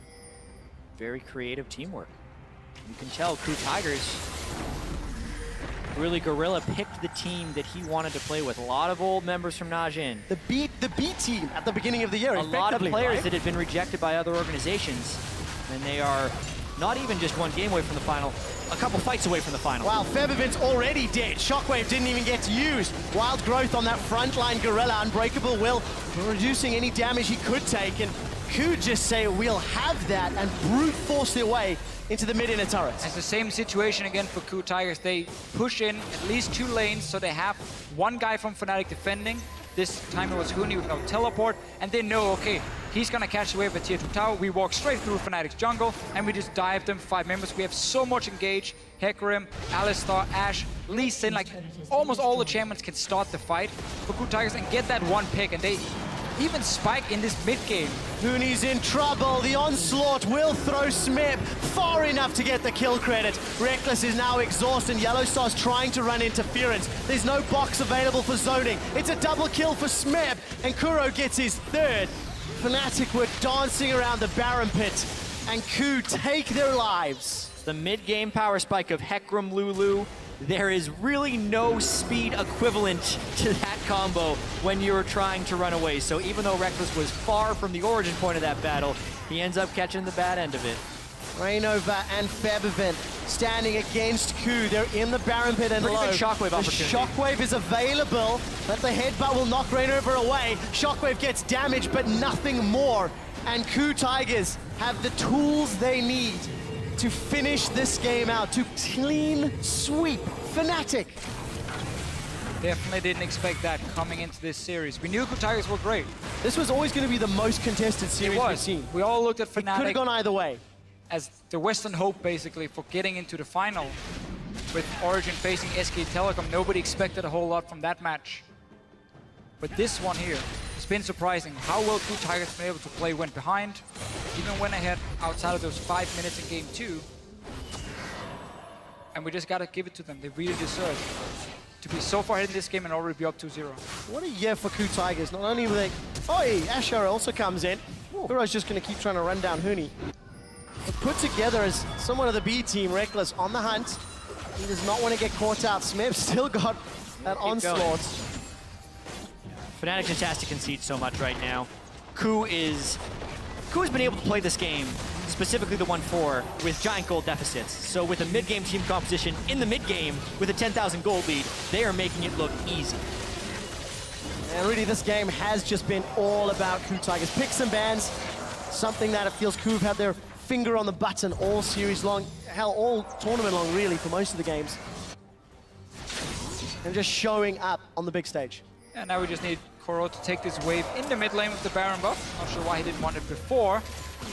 Very creative teamwork. You can tell KOO Tigers, really Gorilla picked the team that he wanted to play with. A lot of old members from Najin. The B team at the beginning of the year, a lot of players right? that had been rejected by other organizations. And they are not even just one game away from the final, a couple fights away from the final. Wow, Feathervin's already dead. Shockwave didn't even get used. Wild growth on that frontline Gorilla. Unbreakable Will reducing any damage he could take. And KOO just say, we'll have that, and brute force their way into the mid-inner turrets. It's the same situation again for KOO Tigers. They push in at least 2 lanes, so they have one guy from Fnatic defending. This time it was Huni with no teleport, and they know, okay, he's gonna catch the wave at tier 2 tower. We walk straight through Fnatic's jungle, and we just dive them 5 members. We have so much engage. Hecarim, Alistar, Ashe, Lee Sin, like almost all the champions can start the fight for KOO Tigers and get that one pick, and they even spike in this mid game. Huni's in trouble. The onslaught will throw Smeb far enough to get the kill credit. Reckless is now exhausted. Yellowstar's trying to run interference. There's no box available for zoning. It's a double kill for Smeb, and Kuro gets his 3rd. Fnatic were dancing around the Baron pit, and KOO take their lives. The mid-game power spike of Hecarim Lulu. There is really no speed equivalent to that combo when you're trying to run away. So even though Reckless was far from the origin point of that battle, he ends up catching the bad end of it. Rainova and Feathervin standing against KOO. They're in the Baron pit and Pretty low. good shockwave opportunity. The shockwave is available, but the headbutt will knock Rainova away. Shockwave gets damaged, but nothing more. And KOO Tigers have the tools they need to finish this game out, to clean sweep Fnatic. Definitely didn't expect that coming into this series. We knew KOO Tigers were great. This was always going to be the most contested series we've seen. We all looked at It could Fnatic have gone either way. as the Western hope, basically, for getting into the final. With Origin facing SK Telecom, nobody expected a whole lot from that match. But this one here, it's been surprising how well KOO Tigers have been able to play, went behind, even went ahead outside of those 5 minutes in game 2. And we just gotta give it to them. They really deserve to be so far ahead in this game and already be up 2-0. What a year for KOO Tigers. Not only were they... Oh, Asher also comes in. Kuro's just going to keep trying to run down Huni. But put together as someone of the B team, Reckless on the hunt. He does not want to get caught out. Smith still got that onslaught. Fnatic just has to concede so much right now. KOO's been able to play this game, specifically the 1-4, with giant gold deficits. So with a mid-game team composition in the mid-game with a 10,000 gold lead, they are making it look easy. And really, this game has just been all about KOO Tigers. Picks and bans, something that it feels KOO have had their finger on the button all series long, hell, all tournament long, really, for most of the games. And just showing up on the big stage. And now we just need KOO to take this wave in the mid lane with the Baron buff. Not sure why he didn't want it before.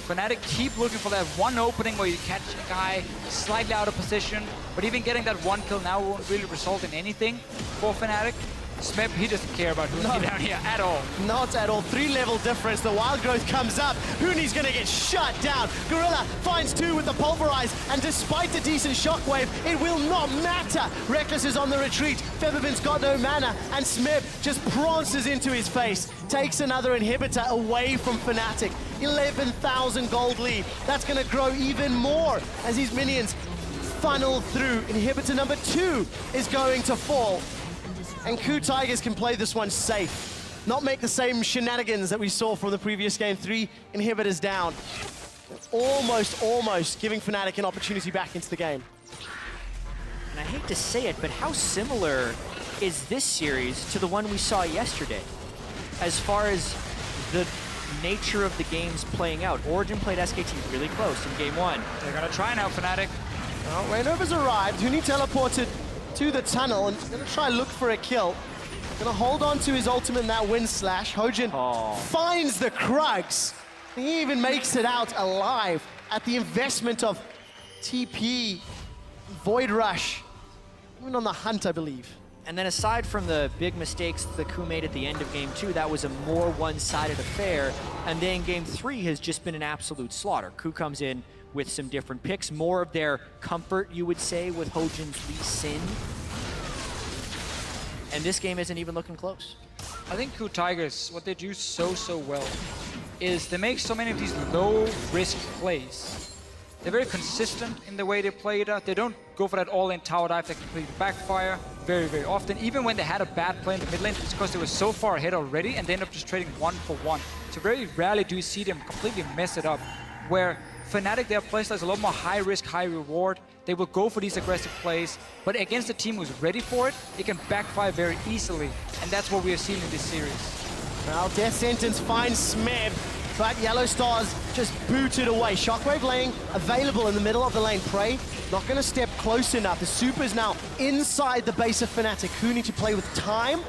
Fnatic keep looking for that one opening where you catch a guy slightly out of position, but even getting that one kill now won't really result in anything for Fnatic. Smep, he doesn't care about Huni down here at all. Not at all. 3-level difference. The wild growth comes up. Huni's going to get shut down. Gorilla finds 2 with the pulverize, and despite the decent shockwave, it will not matter. Reckless is on the retreat. Feathervin's got no mana, and Smip just prances into his face. Takes another inhibitor away from Fnatic. 11,000 gold lead. That's going to grow even more as these minions funnel through. Inhibitor number 2 is going to fall. And KOO Tigers can play this one safe. Not make the same shenanigans that we saw from the previous game. 3 inhibitors down. Almost giving Fnatic an opportunity back into the game. And I hate to say it, but how similar is this series to the one we saw yesterday? As far as the nature of the games playing out. Origin played SKT really close in game 1. They're gonna try now, Fnatic. Well, Rainover's arrived. Huni teleported to the tunnel and gonna try look for a kill. Gonna hold on to his ultimate in that wind slash. Hojin finds the Krugs. He even makes it out alive at the investment of TP, Void Rush, even on the hunt, I believe. And then aside from the big mistakes that KOO made at the end of game 2, that was a more one-sided affair. And then game 3 has just been an absolute slaughter. KOO comes in with some different picks, more of their comfort, you would say, with Hojin's Lee Sin. And this game isn't even looking close. I think KOO Tigers, what they do so well is they make so many of these low-risk plays. They're very consistent in the way they play it out. They don't go for that all-in tower dive that completely backfire very often. Even when they had a bad play in the mid lane, it's because they were so far ahead already and they end up just trading 1-for-1. So very rarely do you see them completely mess it up. Where Fnatic, their playstyle is a lot more high risk, high reward. They will go for these aggressive plays, but against a team who's ready for it, it can backfire very easily. And that's what we are seeing in this series. Well, Death Sentence finds Smeb, but Yellow Stars just booted away. Shockwave laying available in the middle of the lane. Prey not going to step close enough. The Super's now inside the base of Fnatic. Who need to play with time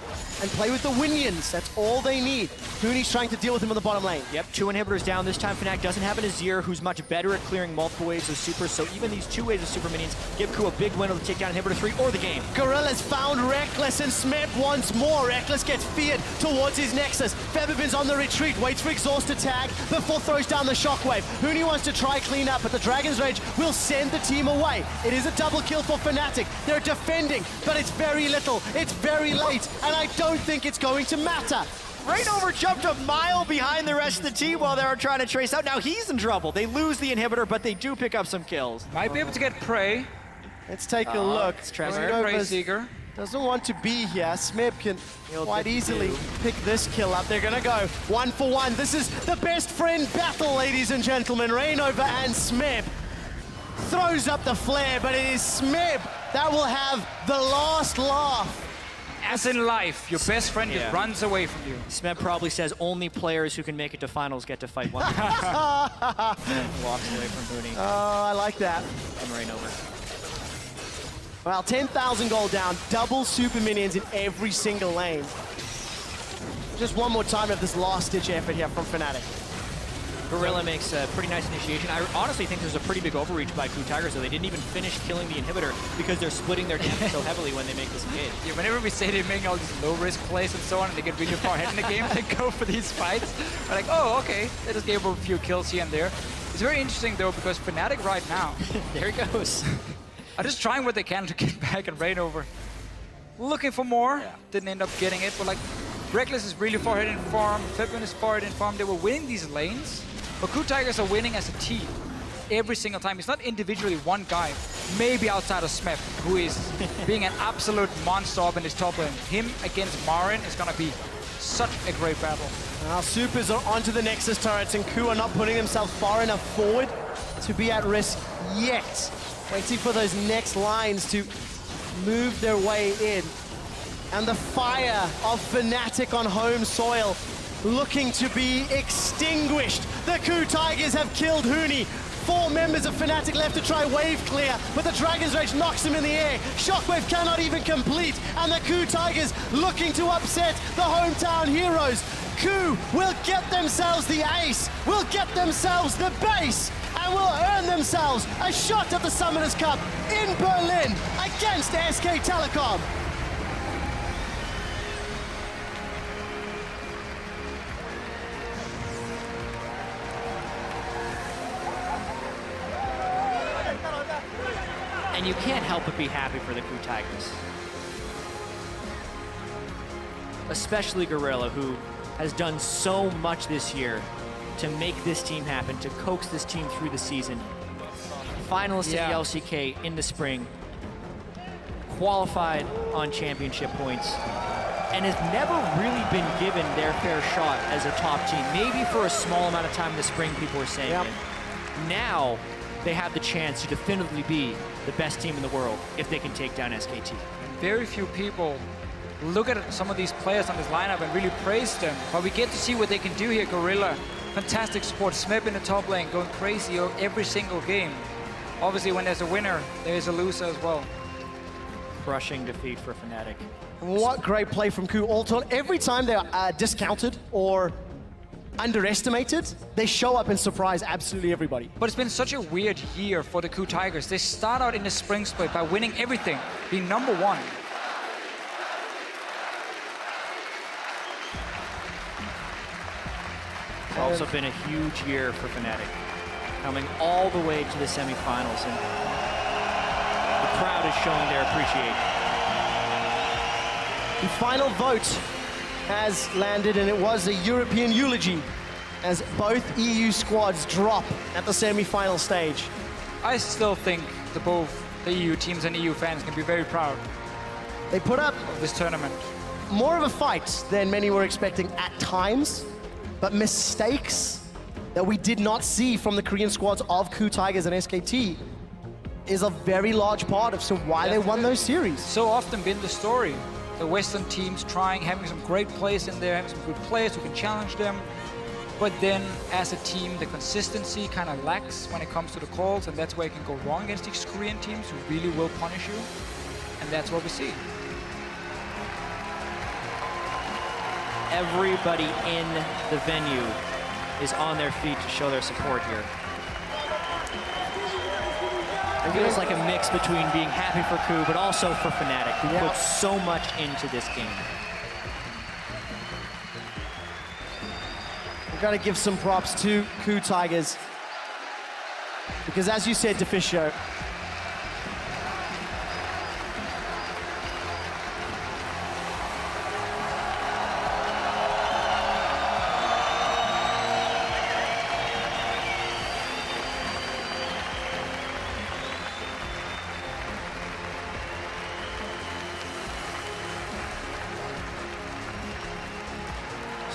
and play with the Winions. That's all they need. Hooney's trying to deal with him on the bottom lane. Yep, 2 inhibitors down. This time Fnatic doesn't have an Azir who's much better at clearing multiple waves of supers, so even these 2 waves of super minions give KOO a big window to take down inhibitor 3 or the game. Gorilla's found Reckless and Smep once more. Reckless gets feared towards his Nexus. Featherbin's on the retreat, waits for Exhaust to tag before throws down the Shockwave. Hooney wants to try clean up, but the Dragon's Rage will send the team away. It is a double kill for Fnatic. They're defending, but it's very little. It's very late, and I don't think it's going to matter. Rainover jumped a mile behind the rest of the team while they were trying to trace out. Now he's in trouble. They lose the inhibitor, but they do pick up some kills. Might be able to get Prey. Let's take a look. Prey Seeker. Doesn't want to be here. Smib can quite easily pick this kill up. They're gonna go 1 for 1. This is the best friend battle, ladies and gentlemen. Rainover and Smib throws up the flare, but it is Smib that will have the last laugh. As in life, your best friend just runs away from you. Smeb probably says only players who can make it to finals get to fight one. Walks away from Hooney. Oh, I like that. And Rainover. Well, 10,000 gold down, double super minions in every single lane. Just one more time of this last-ditch effort here from Fnatic. Gorilla makes a pretty nice initiation. I honestly think there's a pretty big overreach by KOO Tigers, so they didn't even finish killing the inhibitor because they're splitting their damage so heavily when they make this engage. Yeah, whenever we say they're making all these low-risk plays and so on, and they get really far ahead in the game, they go for these fights. We're like, oh, okay, they just gave a few kills here and there. It's very interesting, though, because Fnatic right now... There he goes. are just trying what they can to get back and raid over. Looking for more, didn't end up getting it, but like, Reckless is really far ahead in farm, Febvin is far ahead in farm. They were winning these lanes, but KOO Tigers are winning as a team every single time. It's not individually one guy, maybe outside of Smith, who is being an absolute monster up in his top lane. Him against Marin is gonna be such a great battle. Now Supers are onto the Nexus turrets, and KOO are not putting themselves far enough forward to be at risk yet. Waiting for those next lines to move their way in. And the fire of Fnatic on home soil looking to be extinguished. The KOO Tigers have killed Huni. 4 members of Fnatic left to try wave clear, but the Dragon's Rage knocks him in the air. Shockwave cannot even complete, and the KOO Tigers looking to upset the hometown heroes. KOO will get themselves the ace, will get themselves the base, and will earn themselves a shot at the Summoners Cup in Berlin against SK Telecom. And you can't help but be happy for the KOO Tigers. Especially Gorilla, who has done so much this year to make this team happen, to coax this team through the season. Finalist in the LCK in the spring, qualified on championship points, and has never really been given their fair shot as a top team. Maybe for a small amount of time in the spring, people were saying it. Now, they have the chance to definitively be the best team in the world if they can take down SKT. Very few people look at some of these players on this lineup and really praise them, but we get to see what they can do here. Gorilla, fantastic support. Smep in the top lane, going crazy every single game. Obviously, when there's a winner, there's a loser as well. Crushing defeat for Fnatic. What great play from KOO. All told, every time they're discounted or underestimated, they show up and surprise absolutely everybody. But it's been such a weird year for the KOO Tigers. They start out in the spring split by winning everything, being #1. It's also been a huge year for Fnatic, coming all the way to the semifinals, and the crowd is showing their appreciation. The final vote has landed, and it was a European eulogy as both EU squads drop at the semi-final stage. I still think both the EU teams and EU fans can be very proud They put up of this tournament. more of a fight than many were expecting at times, but mistakes that we did not see from the Korean squads of KOO Tigers and SKT is a very large part of why they won those series. So often been the story. The Western teams trying, having some great players in there, having some good players who can challenge them. But then, as a team, the consistency kind of lacks when it comes to the calls, and that's where it can go wrong against these Korean teams who really will punish you. And that's what we see. Everybody in the venue is on their feet to show their support here. It feels like a mix between being happy for KOO, but also for Fnatic, who put so much into this game. We've got to give some props to KOO Tigers, because as you said, Deficio,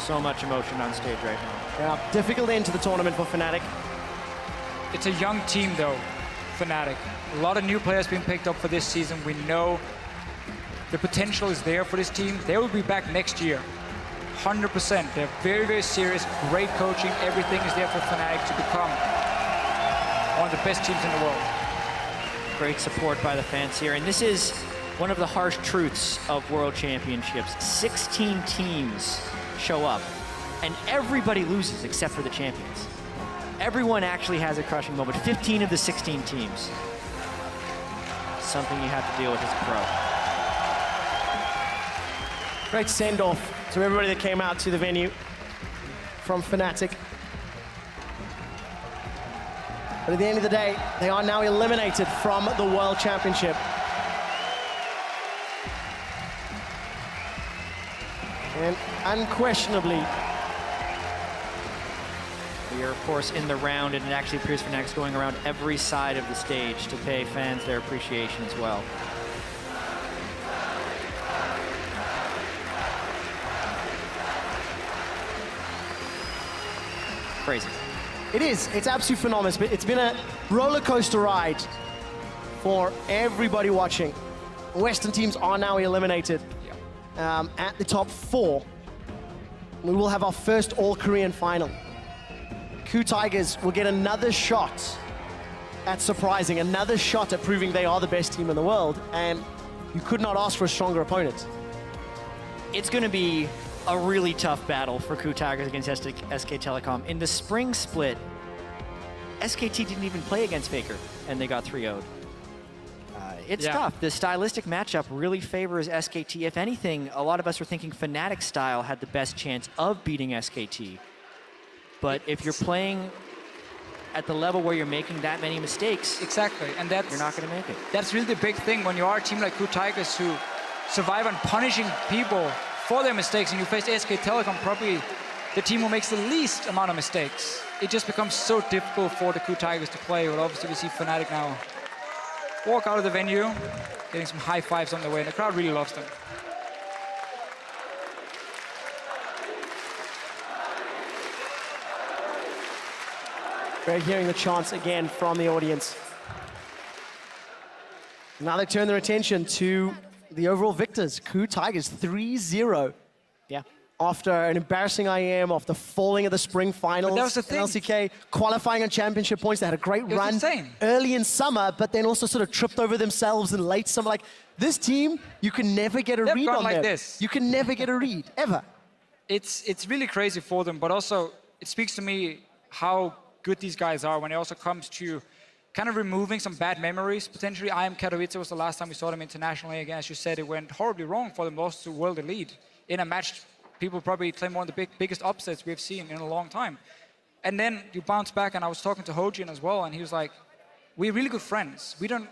So much emotion on stage right now. difficult end to the tournament for Fnatic. It's a young team, though, Fnatic. A lot of new players being picked up for this season. We know the potential is there for this team. They will be back next year, 100%. They're very, very serious, great coaching. Everything is there for Fnatic to become one of the best teams in the world. Great support by the fans here. And this is one of the harsh truths of World Championships. 16 teams show up, and everybody loses except for the champions. Everyone actually has a crushing moment. 15 of the 16 teams. Something you have to deal with as a pro. Great send-off to everybody that came out to the venue from Fnatic. But at the end of the day, they are now eliminated from the World Championship. And unquestionably, we are, of course, in the round, and it actually appears Fnatic's going around every side of the stage to pay fans their appreciation as well. Crazy. it is. It's absolutely phenomenal. It's been a roller coaster ride for everybody watching. Western teams are now eliminated at the top 4. We will have our first all-Korean final. KOO Tigers will get another shot at surprising, another shot at proving they are the best team in the world, and you could not ask for a stronger opponent. It's going to be a really tough battle for KOO Tigers against SK Telecom. In the spring split, SKT didn't even play against Faker, and they got 3-0'd. It's tough. The stylistic matchup really favors SKT. If anything, a lot of us were thinking Fnatic style had the best chance of beating SKT. But if you're playing at the level where you're making that many mistakes, exactly, and that's, you're not going to make it. That's really the big thing when you are a team like KOO Tigers who survive on punishing people for their mistakes, and you face SK Telecom, probably the team who makes the least amount of mistakes. It just becomes so difficult for the KOO Tigers to play. But obviously we see Fnatic now walk out of the venue, getting some high fives on the way, and the crowd really loves them. We're hearing the chants again from the audience. Now they turn their attention to the overall victors, KOO Tigers, 3-0. Yeah. After an embarrassing IEM, after falling at the spring finals, that was the thing. LCK qualifying on championship points. They had a great run insane. early in summer, but then also sort of tripped over themselves in late summer. Like, this team, you can never get a They've read gone on like them. this. You can never get a read, ever. It's really crazy for them, but also it speaks to me how good these guys are when it also comes to kind of removing some bad memories. Potentially, IM Katowice was the last time we saw them internationally. Again, as you said, it went horribly wrong for them, lost to World Elite in a match people probably claim one of the biggest upsets we've seen in a long time. And then you bounce back, and I was talking to Hojin as well, and he was like, we're really good friends. We don't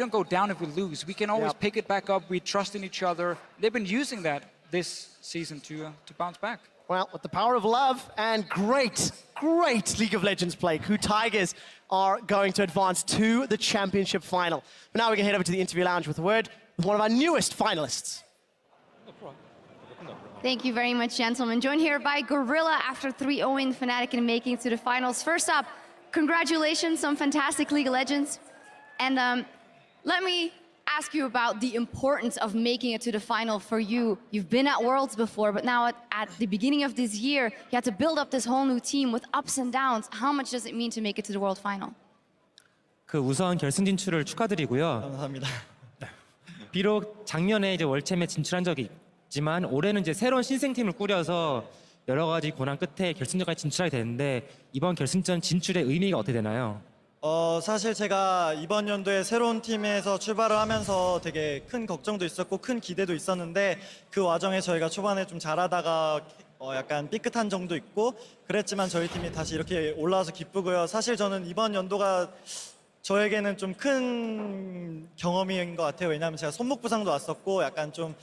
go down if we lose. We can always pick it back up. We trust in each other. They've been using that this season to bounce back. Well, with the power of love and great League of Legends play, KOO Tigers are going to advance to the championship final. But now we can head over to the interview lounge with a word with one of our newest finalists. Thank you very much, gentlemen. Joined here by Gorilla after 3-0 Fnatic and making it to the finals. First up, congratulations on fantastic League of Legends. And let me ask you about the importance of making it to the final for you. You've been at Worlds before, but now at the beginning of this year, you had to build up this whole new team with ups and downs. How much does it mean to make it to the World Final? 우선 결승 진출을 축하드리고요. 감사합니다. 비록 작년에 이제 월챔에 진출한 적이 있지만 올해는 이제 새로운 신생팀을 꾸려서 여러 가지 고난 끝에 결승전까지 진출하게 되는데 이번 결승전 진출의 의미가 어떻게 되나요? 사실 제가 이번 연도에 새로운 팀에서 출발을 하면서 되게 큰 걱정도 있었고 큰 기대도 있었는데 그 와중에 저희가 초반에 좀 잘하다가 약간 삐끗한 점도 있고 그랬지만 저희 팀이 다시 이렇게 올라와서 기쁘고요. 사실 저는 이번 연도가 저에게는 좀 큰 경험인 것 같아요. 왜냐하면 제가 손목 부상도 왔었고 약간 좀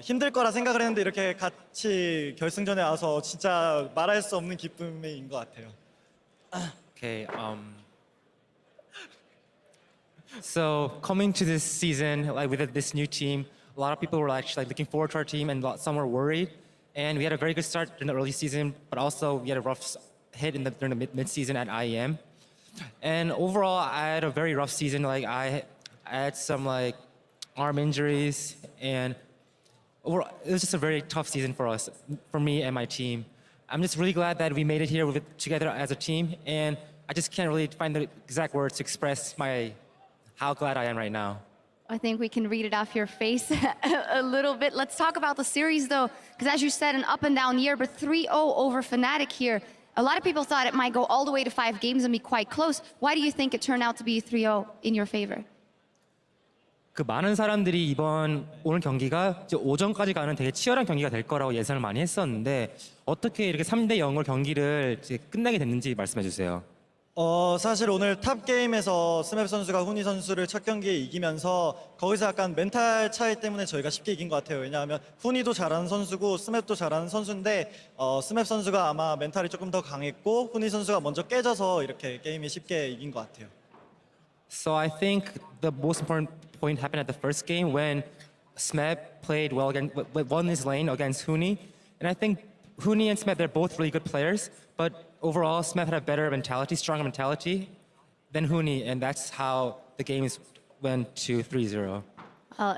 힘들 거라 생각을 했는데 이렇게 같이 결승전에 와서 진짜 말할 수 없는 기쁨인 것 같아요. Okay. So coming to this season, like with this new team, a lot of people were actually looking forward to our team, and some were worried. And we had a very good start in the early season, but also we had a rough hit during the mid-season at IEM. And overall, I had a very rough season. Like I had some arm injuries, and overall, it was just a very tough season for us, for me and my team. I'm just really glad that we made it here together as a team, and I just can't really find the exact words to express how glad I am right now. I think we can read it off your face a little bit. Let's talk about the series, though, because as you said, an up and down year, but 3-0 over Fnatic here. A lot of people thought it might go all the way to 5 games and be quite close. Why do you think it turned out to be 3-0 in your favor? 그 많은 사람들이 이번 오늘 경기가 이제 오전까지 가는 되게 치열한 경기가 될 거라고 예상을 많이 했었는데 어떻게 이렇게 3대 0으로 경기를 이제 끝나게 됐는지 말씀해 주세요. 사실 오늘 탑 게임에서 스맵 선수가 훈이 선수를 첫 경기에 이기면서 거기서 약간 멘탈 차이 때문에 저희가 쉽게 이긴 것 같아요. 왜냐하면 훈이도 잘하는 선수고 스맵도 잘하는 선수인데 스맵 선수가 아마 멘탈이 조금 더 강했고 훈이 선수가 먼저 깨져서 이렇게 게임이 쉽게 이긴 것 같아요. So I think the most important point happened at the first game when Smeb played well against, won his lane against Huni. And I think Huni and Smeb, they're both really good players, but overall Smeb had a better mentality, stronger mentality than Huni, and that's how the games went to 3-0.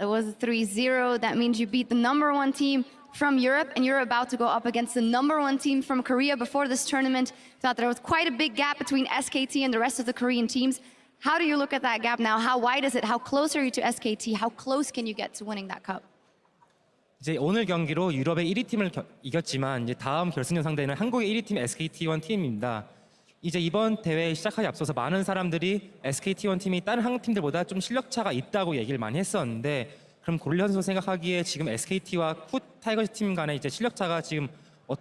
It was 3-0. That means you beat the #1 team from Europe, and you're about to go up against the #1 team from Korea. Before this tournament, thought there was quite a big gap between SKT and the rest of the Korean teams. How do you look at that gap now? How wide is it? How close are you to SKT? How close can you get to winning that cup? 이제 오늘 경기로 유럽의 1위 팀을 이겼지만 이제 다음 결승전 상대는 한국의 1위 팀 SKT1 팀입니다. 이제 이번 대회 시작하기 앞서서 많은 사람들이 SKT1 팀이 다른 한국 팀들보다 좀 실력 차가 있다고 얘기를 많이 했었는데 그럼 고릴라 선수 생각하기에 지금 SKT와 쿠 타이거즈 팀 간의 이제 실력 차가 지금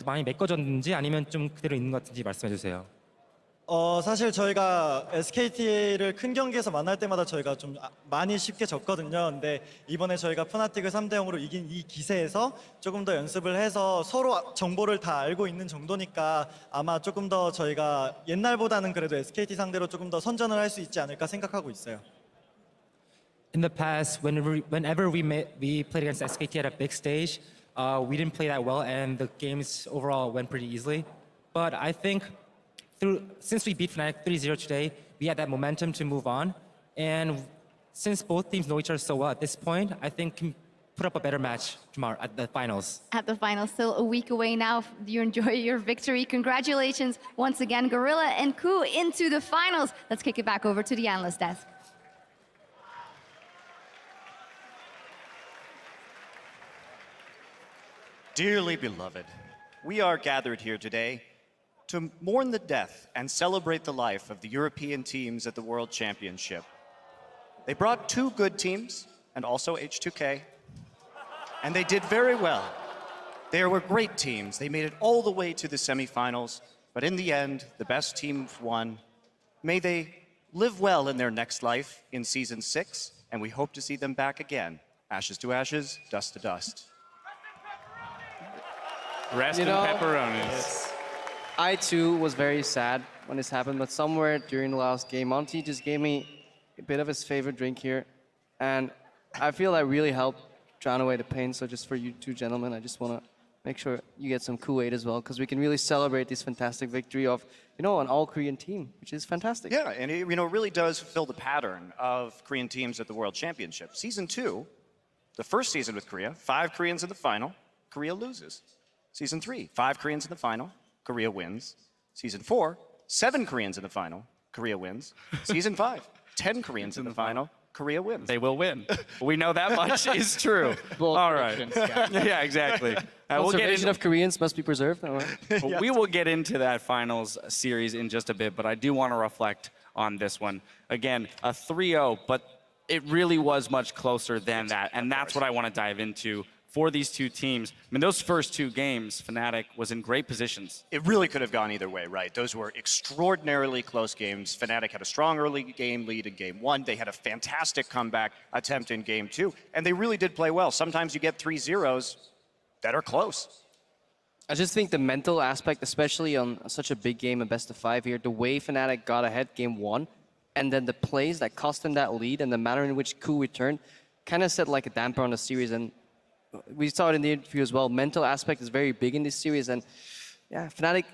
많이 메꿔졌는지 아니면 좀 그대로 있는 것 같은지 말씀해 주세요. 사실 저희가 SKT를 큰 경기에서 만날 때마다 저희가 좀 많이 쉽게 졌거든요. 근데 이번에 저희가 푸나틱을 3대 0으로 이긴 이 기세에서 조금 더 연습을 해서 서로 정보를 다 알고 있는 정도니까 아마 조금 더 저희가 옛날보다는 그래도 SKT 상대로 조금 더 선전을 할 수 있지 않을까 생각하고 있어요. In the past, whenever we played against SKT at a big stage, we didn't play that well, and the games overall went pretty easily. But I think since we beat Fnatic 3-0 today, we had that momentum to move on. And since both teams know each other so well at this point, I think can put up a better match tomorrow at the finals. At the finals, still a week away now. You enjoy your victory. Congratulations once again, Gorilla and KOO into the finals. Let's kick it back over to the analyst desk. Dearly beloved, we are gathered here today to mourn the death and celebrate the life of the European teams at the World Championship. They brought 2 good teams and also H2K, and they did very well. They were great teams. They made it all the way to the semifinals, but in the end, the best team won. May they live well in their next life in Season 6, and we hope to see them back again. Ashes to ashes, dust to dust. Rest in pepperonis. Yes. I too was very sad when this happened, but somewhere during the last game, Monty just gave me a bit of his favorite drink here, and I feel that really helped drown away the pain. So just for you 2 gentlemen, I just want to make sure you get some Kool-Aid as well, because we can really celebrate this fantastic victory of, an all-Korean team, which is fantastic. Yeah, and it really does fulfill the pattern of Korean teams at the World Championship. Season 2, the first season with Korea, 5 Koreans in the final, Korea loses. Season 3, 5 Koreans in the final, Korea wins. Season 4, 7 Koreans in the final, Korea wins. Season 5, 10 Koreans in the final, Korea wins. They will win. We know that much is true. All right. Yeah, exactly. Conservation of Koreans must be preserved. We will get into that finals series in just a bit, but I do want to reflect on this one. Again, a 3-0, but it really was much closer than that, and that's what I want to dive into. For these 2 teams, I mean, those first 2 games, Fnatic was in great positions. It really could have gone either way, right? Those were extraordinarily close games. Fnatic had a strong early game lead in Game 1. They had a fantastic comeback attempt in Game 2, and they really did play well. Sometimes you get 3-0s that are close. I just think the mental aspect, especially on such a big game, a best-of-5 here, the way Fnatic got ahead Game 1, and then the plays that cost them that lead, and the manner in which KOO returned, kind of set like a damper on the series. And we saw it in the interview as well. Mental aspect is very big in this series, and yeah, Fnatic,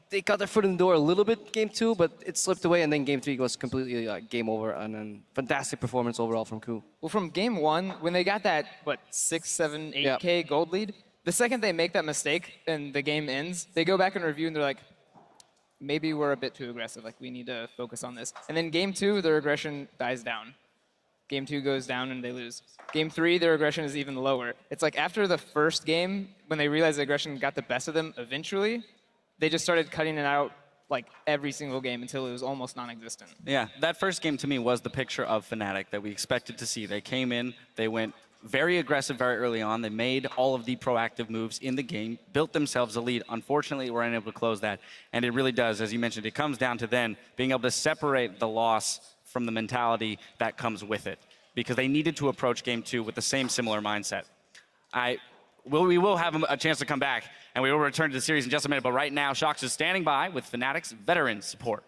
they got their foot in the door a little bit Game 2, but it slipped away, and then Game 3 was completely game over, and then fantastic performance overall from KOO. Well, from Game 1, when they got that, 6, 7, 8K gold lead, the second they make that mistake and the game ends, they go back and review, and they're like, maybe we're a bit too aggressive, like we need to focus on this. And then Game 2, their aggression dies down. Game 2 goes down and they lose. Game 3, their aggression is even lower. It's like after the first game, when they realized the aggression got the best of them eventually, they just started cutting it out like every single game until it was almost non-existent. Yeah, that first game to me was the picture of Fnatic that we expected to see. They came in, they went very aggressive very early on. They made all of the proactive moves in the game, built themselves a lead. Unfortunately, we're unable to close that. And it really does, as you mentioned, it comes down to then being able to separate the loss from the mentality that comes with it, because they needed to approach game 2 with the same similar mindset. We will have a chance to come back, and we will return to the series in just a minute, but right now, Shox is standing by with Fnatic's veteran support.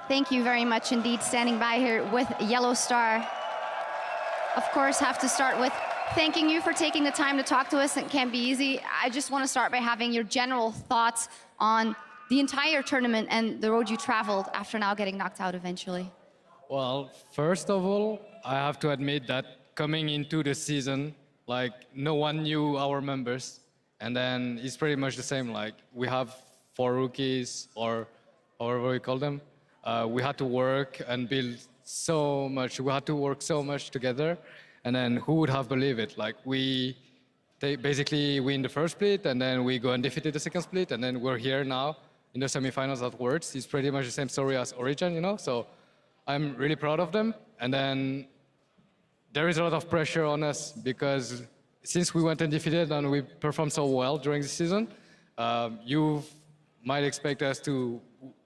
Thank you very much indeed, standing by here with Yellow Star. Of course, have to start with thanking you for taking the time to talk to us. It can't be easy. I just want to start by having your general thoughts on the entire tournament and the road you traveled after now getting knocked out eventually. Well, first of all, I have to admit that coming into the season, like no one knew our members, and then it's pretty much the same. Like we have 4 rookies, or however we call them. We had to work and build so much. We had to work so much together, and then who would have believed it? Like they basically win the first split, and then we go undefeated the second split, and then we're here now in the semifinals at Worlds. It's pretty much the same story as Origin, you know. So I'm really proud of them, and then there is a lot of pressure on us because since we went undefeated and we performed so well during the season, you might expect us to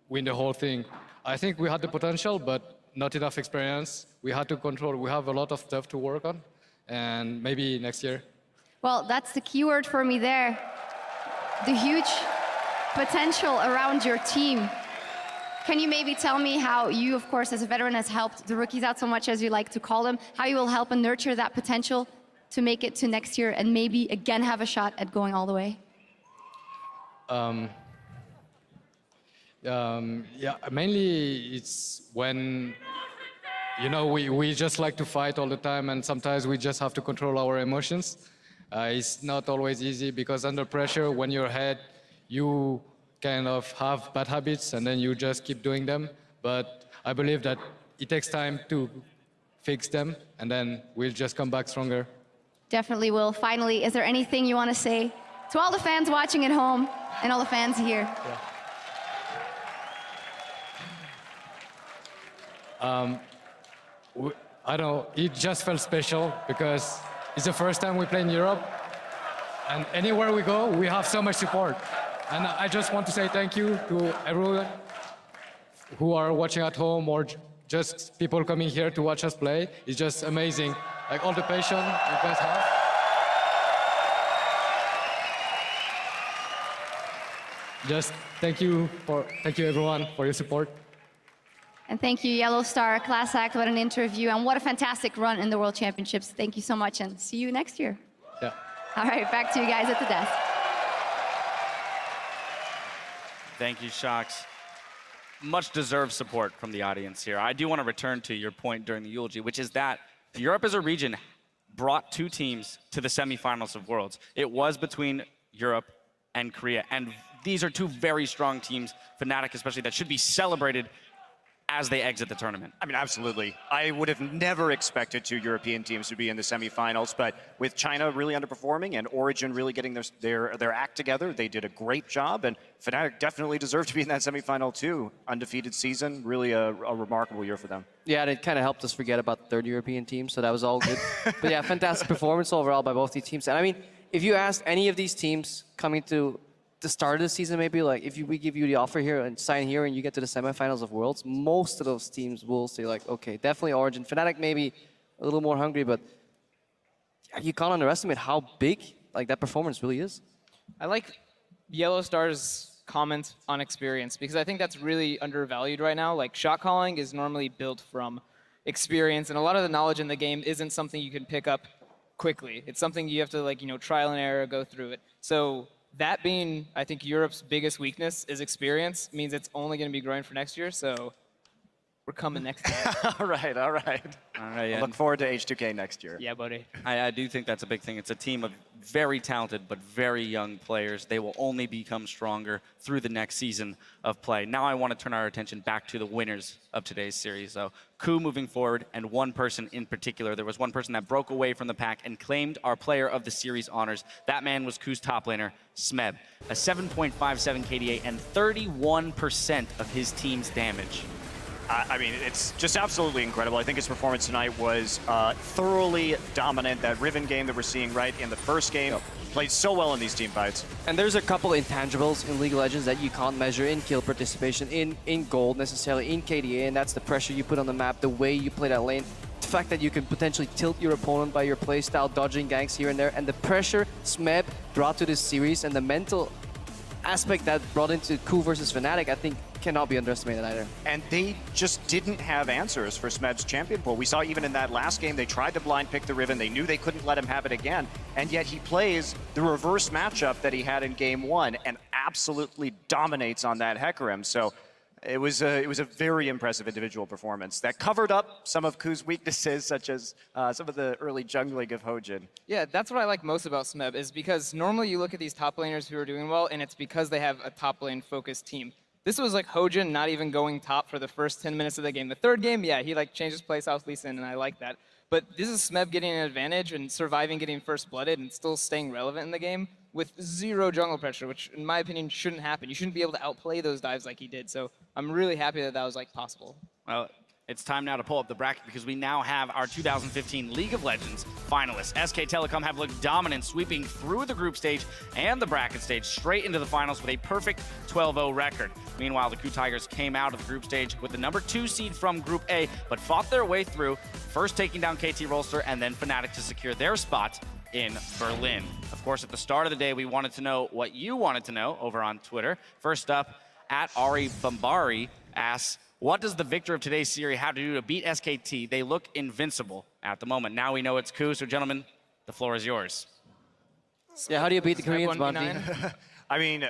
win the whole thing. I think we had the potential, but not enough experience. We had to control. We have a lot of stuff to work on, and maybe next year. Well, that's the keyword for me there. The huge potential around your team. Can you maybe tell me how you, of course, as a veteran, has helped the rookies out so much, as you like to call them, how you will help and nurture that potential to make it to next year and maybe again have a shot at going all the way? Yeah, mainly it's when, you know, we just like to fight all the time, and sometimes we just have to control our emotions. It's not always easy because under pressure, when you're ahead, you kind of have bad habits and then you just keep doing them. But I believe that it takes time to fix them, and then we'll just come back stronger. Definitely will. Finally, is there anything you want to say to all the fans watching at home and all the fans here? Yeah. I don't know, it just felt special because it's the first time we play in Europe, and anywhere we go, we have so much support. And I just want to say thank you to everyone who are watching at home or just people coming here to watch us play. It's just amazing. Like all the passion you guys have. Just thank you everyone for your support. And thank you, Yellow Star, class act, what an interview, and what a fantastic run in the World Championships. Thank you so much, and see you next year. Yeah. All right, back to you guys at the desk. Thank you, Shox. Much deserved support from the audience here. I do want to return to your point during the eulogy, which is that Europe as a region brought 2 teams to the semifinals of Worlds. It was between Europe and Korea, and these are 2 very strong teams, Fnatic especially, that should be celebrated as they exit the tournament. I mean, absolutely. I would have never expected 2 European teams to be in the semifinals, but with China really underperforming and Origin really getting their act together, they did a great job, and Fnatic definitely deserved to be in that semifinal too. Undefeated season, really a remarkable year for them. Yeah, and it kind of helped us forget about the 3rd European team, so that was all good. But yeah, fantastic performance overall by both these teams. And I mean, if you asked any of these teams coming to the start of the season, maybe like if we give you the offer here and sign here and you get to the semifinals of Worlds, most of those teams will say like, okay, definitely Origin. Fnatic maybe a little more hungry, but you can't underestimate how big like that performance really is. I like Yellow Star's comment on experience because I think that's really undervalued right now. Like shot calling is normally built from experience, and a lot of the knowledge in the game isn't something you can pick up quickly. It's something you have to like, you know, trial and error, go through it. So that being, I think, Europe's biggest weakness is experience, means it's only going to be growing for next year. So we're coming next year. All right. All right. I look forward to H2K next year. Yeah, buddy. I do think that's a big thing. It's a team of very talented but very young players. They will only become stronger through the next season of play. Now I want to turn our attention back to the winners of today's series. So KOO moving forward, and one person in particular. There was one person that broke away from the pack and claimed our player of the series honors. That man was KOO's top laner, Smeb. A 7.57 KDA and 31% of his team's damage. I mean, it's just absolutely incredible. I think his performance tonight was thoroughly dominant. That Riven game that we're seeing right in the first game played so well in these team fights. And there's a couple intangibles in League of Legends that you can't measure in kill participation, in gold necessarily, in KDA, and that's the pressure you put on the map, the way you play that lane, the fact that you can potentially tilt your opponent by your playstyle, dodging ganks here and there, and the pressure Smeb brought to this series and the mental aspect that brought into KOO versus Fnatic, I think cannot be underestimated either. And they just didn't have answers for Smeb's champion pool. We saw even in that last game, they tried to blind pick the Riven. They knew they couldn't let him have it again. And yet he plays the reverse matchup that he had in game one and absolutely dominates on that Hecarim. So it was a very impressive individual performance that covered up some of KOO's weaknesses, such as some of the early jungling of Hojin. Yeah, that's what I like most about Smeb, is because normally you look at these top laners who are doing well, and it's because they have a top lane focused team. This was like Hojin not even going top for the first 10 minutes of the game. The third game, yeah, he like changed his playstyle with Lee Sin, and I like that. But this is Smeb getting an advantage and surviving getting first blooded and still staying relevant in the game with zero jungle pressure, which in my opinion shouldn't happen. You shouldn't be able to outplay those dives like he did. So I'm really happy that that was like possible. Well, it's time now to pull up the bracket because we now have our 2015 League of Legends finalists. SK Telecom have looked dominant, sweeping through the group stage and the bracket stage straight into the finals with a perfect 12-0 record. Meanwhile, the KOO Tigers came out of the group stage with the #2 seed from Group A, but fought their way through, first taking down KT Rolster and then Fnatic to secure their spot in Berlin. Of course, at the start of the day, we wanted to know what you wanted to know over on Twitter. First up, at Ari Bambari asks, what does the victor of today's series have to do to beat SKT? They look invincible at the moment. Now we know it's KOO, so gentlemen, the floor is yours. Yeah, how do you beat the Koreans, Monty? I mean,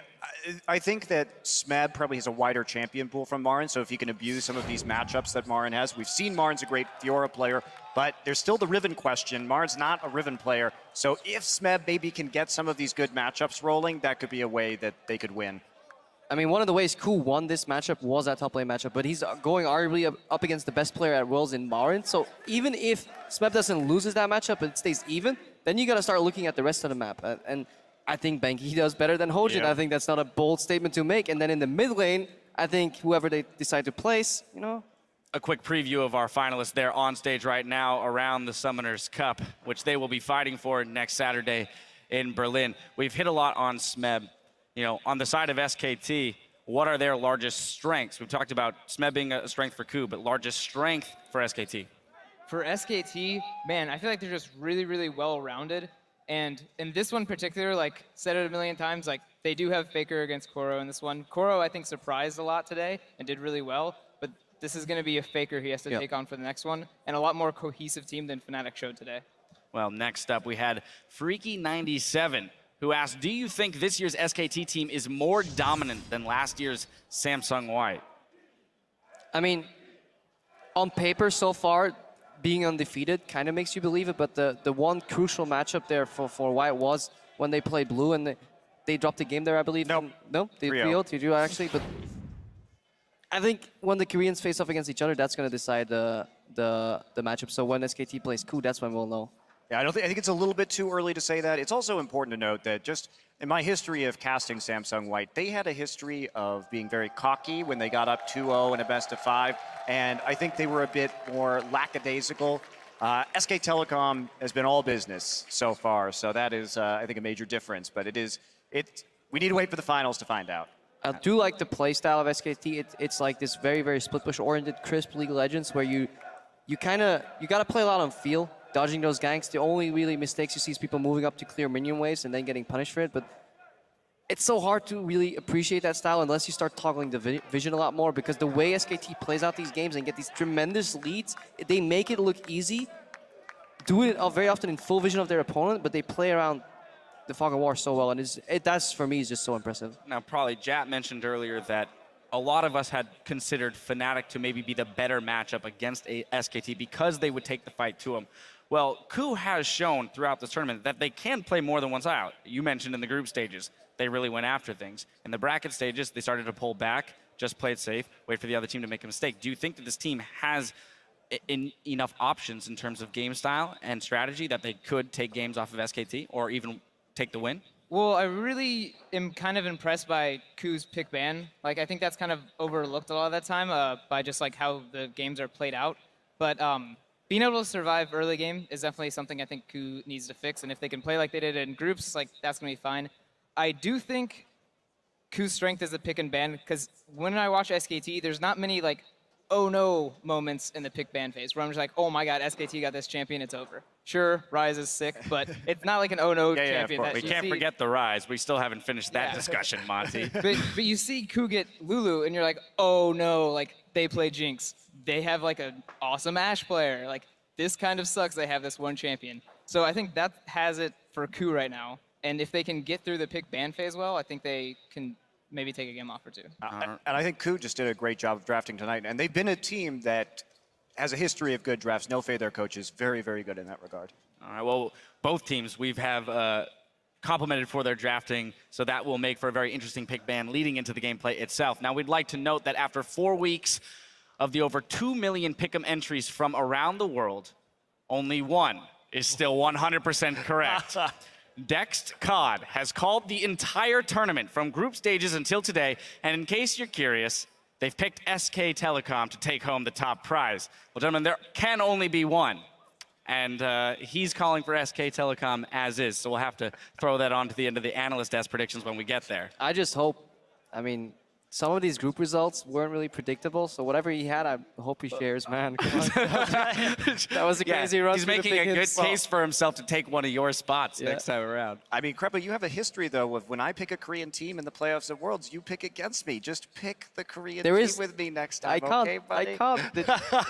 I think that Smeb probably has a wider champion pool from Marin, so if he can abuse some of these matchups that Marin has. We've seen Marin's a great Fiora player, but there's still the Riven question. Marin's not a Riven player, so if Smeb maybe can get some of these good matchups rolling, that could be a way that they could win. I mean, one of the ways KOO won this matchup was that top lane matchup, but he's going arguably up against the best player at Worlds in Marin. So even if Smeb doesn't lose that matchup and it stays even, then you got to start looking at the rest of the map. And I think Banky does better than Hojin. Yeah. I think that's not a bold statement to make. And then in the mid lane, I think whoever they decide to place, you know. A quick preview of our finalists there on stage right now around the Summoners Cup, which they will be fighting for next Saturday in Berlin. We've hit a lot on Smeb. You know, on the side of SKT, what are their largest strengths? We've talked about Smeb being a strength for KOO, but largest strength for SKT? For SKT, man, I feel like they're just really, really well-rounded. And in this one in particular, like, said it a million times, like, they do have Faker against KOO in this one. KOO, I think, surprised a lot today and did really well, but this is going to be a Faker he has to take on for the next one, and a lot more cohesive team than Fnatic showed today. Well, next up, we had Freaky97, who asked, do you think this year's SKT team is more dominant than last year's Samsung White? I mean, on paper so far, being undefeated kind of makes you believe it, but the one crucial matchup there for White was when they played Blue, and they dropped the game there, I believe. Nope. No? They 3-0 actually, but I think when the Koreans face off against each other, that's going to decide the matchup. So when SKT plays KOO, that's when we'll know. Yeah, I think it's a little bit too early to say that. It's also important to note that just in my history of casting Samsung White, they had a history of being very cocky when they got up 2-0 in a best-of-5, and I think they were a bit more lackadaisical. SK Telecom has been all business so far, so that is, I think, a major difference. But we need to wait for the finals to find out. I do like the play style of SKT. It's like this very, very split push-oriented, crisp League of Legends where you got to play a lot on feel. Dodging those ganks, the only really mistakes you see is people moving up to clear minion waves and then getting punished for it. But it's so hard to really appreciate that style unless you start toggling the vision a lot more, because the way SKT plays out these games and get these tremendous leads, they make it look easy, do it very often in full vision of their opponent, but they play around the fog of war so well, and that's for me is just so impressive. Now, probably Jat mentioned earlier that a lot of us had considered Fnatic to maybe be the better matchup against a SKT because they would take the fight to them. Well, KOO has shown throughout this tournament that they can play more than one side out. You mentioned in the group stages, they really went after things. In the bracket stages, they started to pull back, just play it safe, wait for the other team to make a mistake. Do you think that this team has enough options in terms of game style and strategy that they could take games off of SKT or even take the win? Well, I really am kind of impressed by KOO's pick ban. Like, I think that's kind of overlooked a lot of that time by just like how the games are played out. But being able to survive early game is definitely something I think KOO needs to fix. And if they can play like they did in groups, like that's gonna be fine. I do think KOO's strength is the pick and ban, because when I watch SKT, there's not many like, oh no moments in the pick ban phase where I'm just like, oh my god, SKT got this champion, it's over. Sure, Rise is sick, but it's not like an oh no champion. We can't forget the Rise. We still haven't finished that discussion, Monty. but you see KOO get Lulu, and you're like, oh no, like they play Jinx. They have like an awesome Ashe player. Like this kind of sucks. They have this one champion. So I think that has it for KOO right now. And if they can get through the pick ban phase well, I think they can maybe take a game off or two. And I think KOO just did a great job of drafting tonight. And they've been a team that has a history of good drafts. No Faye, their coach, is very, very good in that regard. All right, well, both teams have complimented for their drafting, so that will make for a very interesting pick ban leading into the gameplay itself. Now, we'd like to note that after 4 weeks of the over 2 million pick'em entries from around the world, only one is still 100% correct. Dext COD has called the entire tournament from group stages until today, and in case you're curious, they've picked SK Telecom to take home the top prize. Well, gentlemen, there can only be one, and he's calling for SK Telecom as is, so we'll have to throw that on to the end of the analyst desk predictions when we get there. I just hope, I mean, some of these group results weren't really predictable, so whatever he had, I hope he shares, man. Come on. That was a crazy run. He's making a good case for himself to take one of your spots next time around. I mean, Krepa, you have a history, though, of when I pick a Korean team in the playoffs at Worlds, you pick against me. Just pick the Korean team with me next time, okay, buddy? I can't.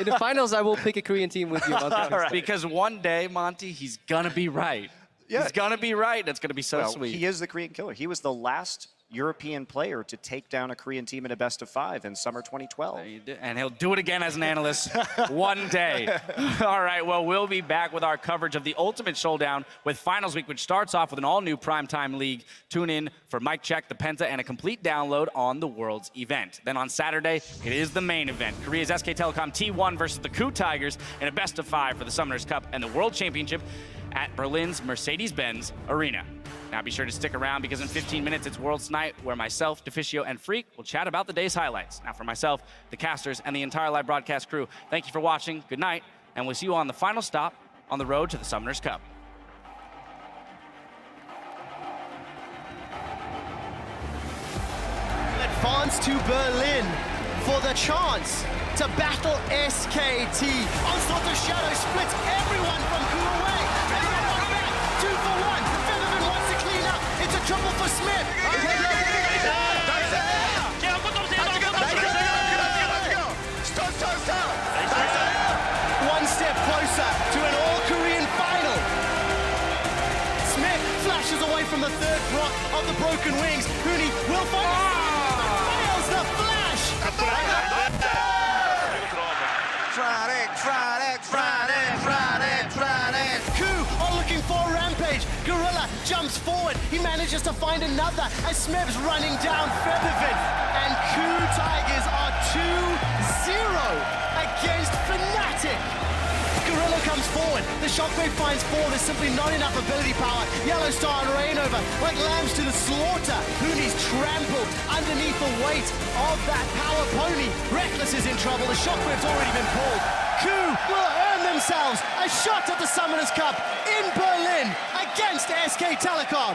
In the finals, I will pick a Korean team with you. Right. Because one day, Monty, he's going to be right. Yeah. He's going to be right. It's going to be so sweet. He is the Korean killer. He was the last European player to take down a Korean team in a best-of-5 in summer 2012. And he'll do it again as an analyst one day. All right, well, we'll be back with our coverage of the Ultimate Showdown with Finals Week, which starts off with an all-new primetime league. Tune in for Mic Check, the Penta, and a complete download on the Worlds event. Then on Saturday, it is the main event. Korea's SK Telecom T1 versus the KOO Tigers in a best-of-5 for the Summoners Cup and the World Championship at Berlin's Mercedes-Benz Arena. Now be sure to stick around because in 15 minutes it's Worlds Night, where myself, Deficio, and Freak will chat about the day's highlights. Now for myself, the casters, and the entire live broadcast crew, thank you for watching, good night, and we'll see you on the final stop on the road to the Summoners Cup. Advance to Berlin for the chance to battle SKT. Onslaught of Shadow splits everyone from KOO away. Everyone back, 2 for 1. Featherman wants to clean up. It's a trouble for Smith. One step closer to an all-Korean final. Smith flashes away from the third block of the broken wings. Huni will find fails the flash. KOO are looking for a rampage. Gorilla jumps forward. He manages to find another as Smeb's running down Featherman. And KOO Tigers are 2-0 against Fnatic. Gorilla comes forward. The Shockwave finds 4. There's simply not enough ability power. Yellow Star and Rainover like lambs to the slaughter. Hooney's trampled underneath the weight of that power pony. Reckless is in trouble. The Shockwave's already been pulled. KOO will earn themselves a shot at the Summoners Cup in Berlin against SK Telecom.